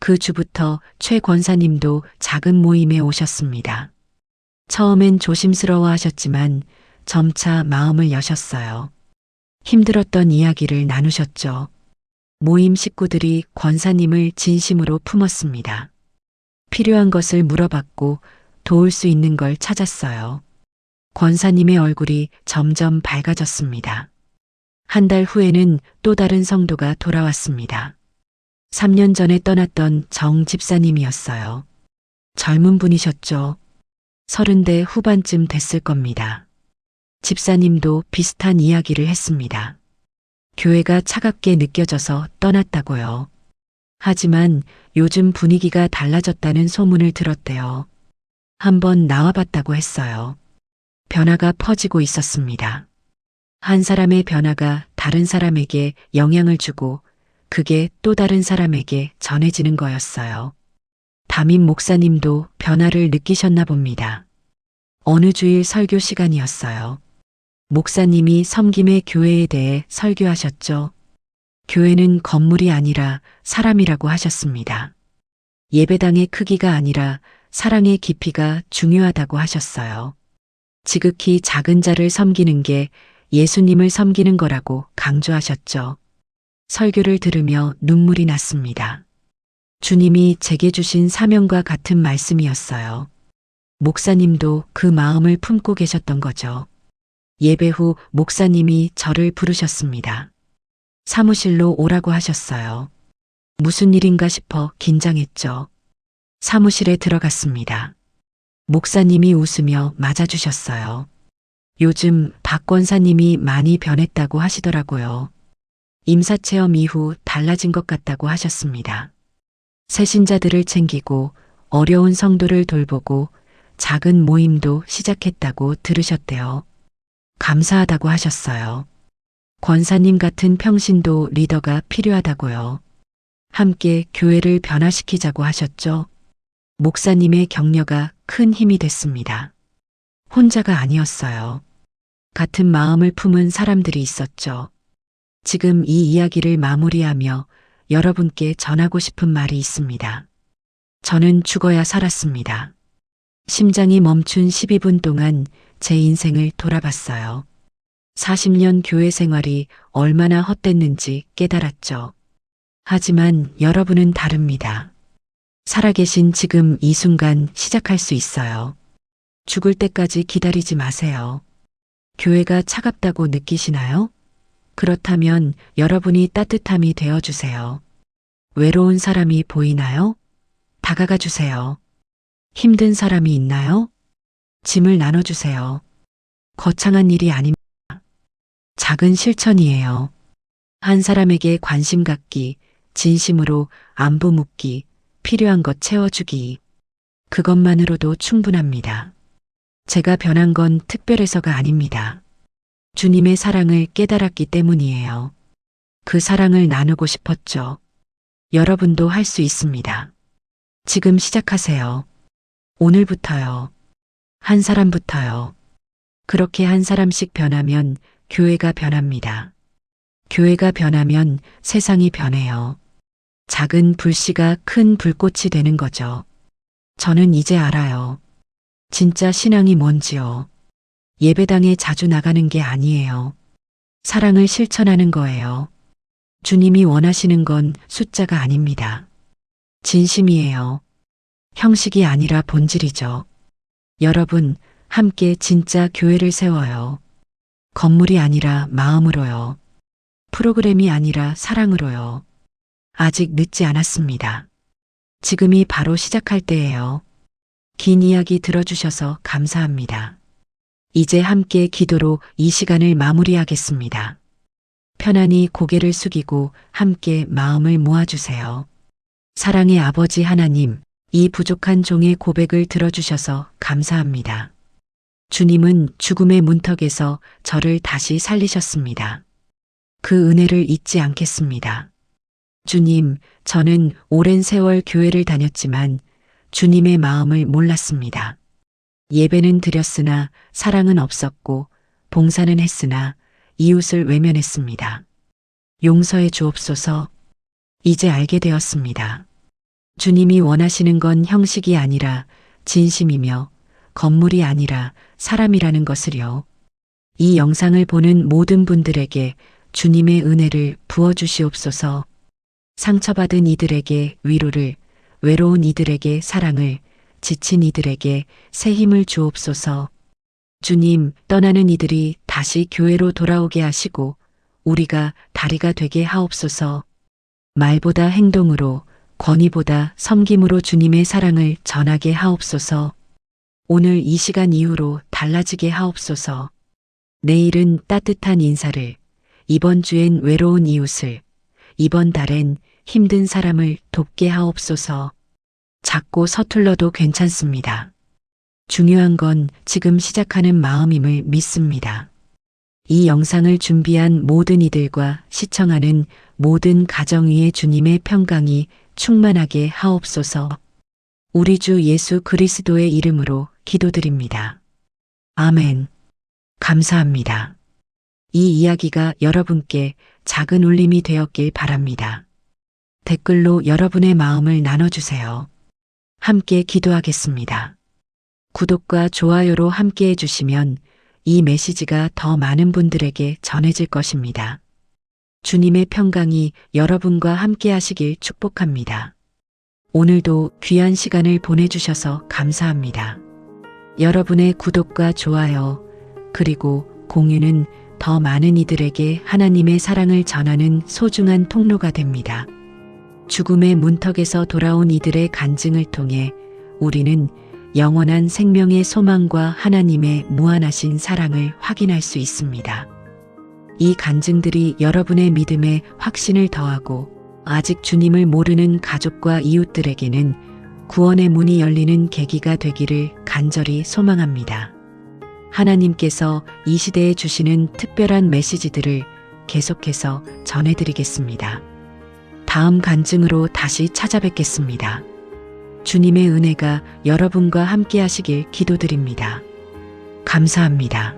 그 주부터 최 권사님도 작은 모임에 오셨습니다. 처음엔 조심스러워 하셨지만 점차 마음을 여셨어요. 힘들었던 이야기를 나누셨죠. 모임 식구들이 권사님을 진심으로 품었습니다. 필요한 것을 물어봤고 도울 수 있는 걸 찾았어요. 권사님의 얼굴이 점점 밝아졌습니다. 한 달 후에는 또 다른 성도가 돌아왔습니다. 3년 전에 떠났던 정 집사님이었어요. 젊은 분이셨죠. 30대 후반쯤 됐을 겁니다. 집사님도 비슷한 이야기를 했습니다. 교회가 차갑게 느껴져서 떠났다고요. 하지만 요즘 분위기가 달라졌다는 소문을 들었대요. 한번 나와봤다고 했어요. 변화가 퍼지고 있었습니다. 한 사람의 변화가 다른 사람에게 영향을 주고 그게 또 다른 사람에게 전해지는 거였어요. 담임 목사님도 변화를 느끼셨나 봅니다. 어느 주일 설교 시간이었어요. 목사님이 섬김의 교회에 대해 설교하셨죠. 교회는 건물이 아니라 사람이라고 하셨습니다. 예배당의 크기가 아니라 사랑의 깊이가 중요하다고 하셨어요. 지극히 작은 자를 섬기는 게 예수님을 섬기는 거라고 강조하셨죠. 설교를 들으며 눈물이 났습니다. 주님이 제게 주신 사명과 같은 말씀이었어요. 목사님도 그 마음을 품고 계셨던 거죠. 예배 후 목사님이 저를 부르셨습니다. 사무실로 오라고 하셨어요. 무슨 일인가 싶어 긴장했죠. 사무실에 들어갔습니다. 목사님이 웃으며 맞아주셨어요. 요즘 박 권사님이 많이 변했다고 하시더라고요. 임사체험 이후 달라진 것 같다고 하셨습니다. 새신자들을 챙기고 어려운 성도를 돌보고 작은 모임도 시작했다고 들으셨대요. 감사하다고 하셨어요. 권사님 같은 평신도 리더가 필요하다고요. 함께 교회를 변화시키자고 하셨죠. 목사님의 격려가 큰 힘이 됐습니다. 혼자가 아니었어요. 같은 마음을 품은 사람들이 있었죠. 지금 이 이야기를 마무리하며 여러분께 전하고 싶은 말이 있습니다. 저는 죽어야 살았습니다. 심장이 멈춘 12분 동안 제 인생을 돌아봤어요. 40년 교회 생활이 얼마나 헛됐는지 깨달았죠. 하지만 여러분은 다릅니다. 살아계신 지금 이 순간 시작할 수 있어요. 죽을 때까지 기다리지 마세요. 교회가 차갑다고 느끼시나요? 그렇다면 여러분이 따뜻함이 되어주세요. 외로운 사람이 보이나요? 다가가 주세요. 힘든 사람이 있나요? 짐을 나눠주세요. 거창한 일이 아닙니다. 작은 실천이에요. 한 사람에게 관심 갖기, 진심으로 안부 묻기, 필요한 것 채워주기. 그것만으로도 충분합니다. 제가 변한 건 특별해서가 아닙니다. 주님의 사랑을 깨달았기 때문이에요. 그 사랑을 나누고 싶었죠. 여러분도 할 수 있습니다. 지금 시작하세요. 오늘부터요. 한 사람부터요. 그렇게 한 사람씩 변하면 교회가 변합니다. 교회가 변하면 세상이 변해요. 작은 불씨가 큰 불꽃이 되는 거죠. 저는 이제 알아요. 진짜 신앙이 뭔지요. 예배당에 자주 나가는 게 아니에요. 사랑을 실천하는 거예요. 주님이 원하시는 건 숫자가 아닙니다. 진심이에요. 형식이 아니라 본질이죠. 여러분, 함께 진짜 교회를 세워요. 건물이 아니라 마음으로요. 프로그램이 아니라 사랑으로요. 아직 늦지 않았습니다. 지금이 바로 시작할 때예요. 긴 이야기 들어주셔서 감사합니다. 이제 함께 기도로 이 시간을 마무리하겠습니다. 편안히 고개를 숙이고 함께 마음을 모아주세요. 사랑의 아버지 하나님, 이 부족한 종의 고백을 들어주셔서 감사합니다. 주님은 죽음의 문턱에서 저를 다시 살리셨습니다. 그 은혜를 잊지 않겠습니다. 주님, 저는 오랜 세월 교회를 다녔지만 주님의 마음을 몰랐습니다. 예배는 드렸으나 사랑은 없었고 봉사는 했으나 이웃을 외면했습니다. 용서해 주옵소서. 이제 알게 되었습니다. 주님이 원하시는 건 형식이 아니라 진심이며 건물이 아니라 사람이라는 것을요. 이 영상을 보는 모든 분들에게 주님의 은혜를 부어주시옵소서. 상처받은 이들에게 위로를, 외로운 이들에게 사랑을, 지친 이들에게 새 힘을 주옵소서. 주님, 떠나는 이들이 다시 교회로 돌아오게 하시고 우리가 다리가 되게 하옵소서. 말보다 행동으로, 권위보다 섬김으로 주님의 사랑을 전하게 하옵소서. 오늘 이 시간 이후로 달라지게 하옵소서. 내일은 따뜻한 인사를, 이번 주엔 외로운 이웃을, 이번 달엔 힘든 사람을 돕게 하옵소서. 작고 서툴러도 괜찮습니다. 중요한 건 지금 시작하는 마음임을 믿습니다. 이 영상을 준비한 모든 이들과 시청하는 모든 가정 위에 주님의 평강이 충만하게 하옵소서. 우리 주 예수 그리스도의 이름으로 기도드립니다. 아멘. 감사합니다. 이 이야기가 여러분께 작은 울림이 되었길 바랍니다. 댓글로 여러분의 마음을 나눠주세요. 함께 기도하겠습니다. 구독과 좋아요로 함께 해주시면 이 메시지가 더 많은 분들에게 전해질 것입니다. 주님의 평강이 여러분과 함께 하시길 축복합니다. 오늘도 귀한 시간을 보내주셔서 감사합니다. 여러분의 구독과 좋아요, 그리고 공유는 더 많은 이들에게 하나님의 사랑을 전하는 소중한 통로가 됩니다. 죽음의 문턱에서 돌아온 이들의 간증을 통해 우리는 영원한 생명의 소망과 하나님의 무한하신 사랑을 확인할 수 있습니다. 이 간증들이 여러분의 믿음에 확신을 더하고 아직 주님을 모르는 가족과 이웃들에게는 구원의 문이 열리는 계기가 되기를 간절히 소망합니다. 하나님께서 이 시대에 주시는 특별한 메시지들을 계속해서 전해드리겠습니다. 다음 간증으로 다시 찾아뵙겠습니다. 주님의 은혜가 여러분과 함께 하시길 기도드립니다. 감사합니다.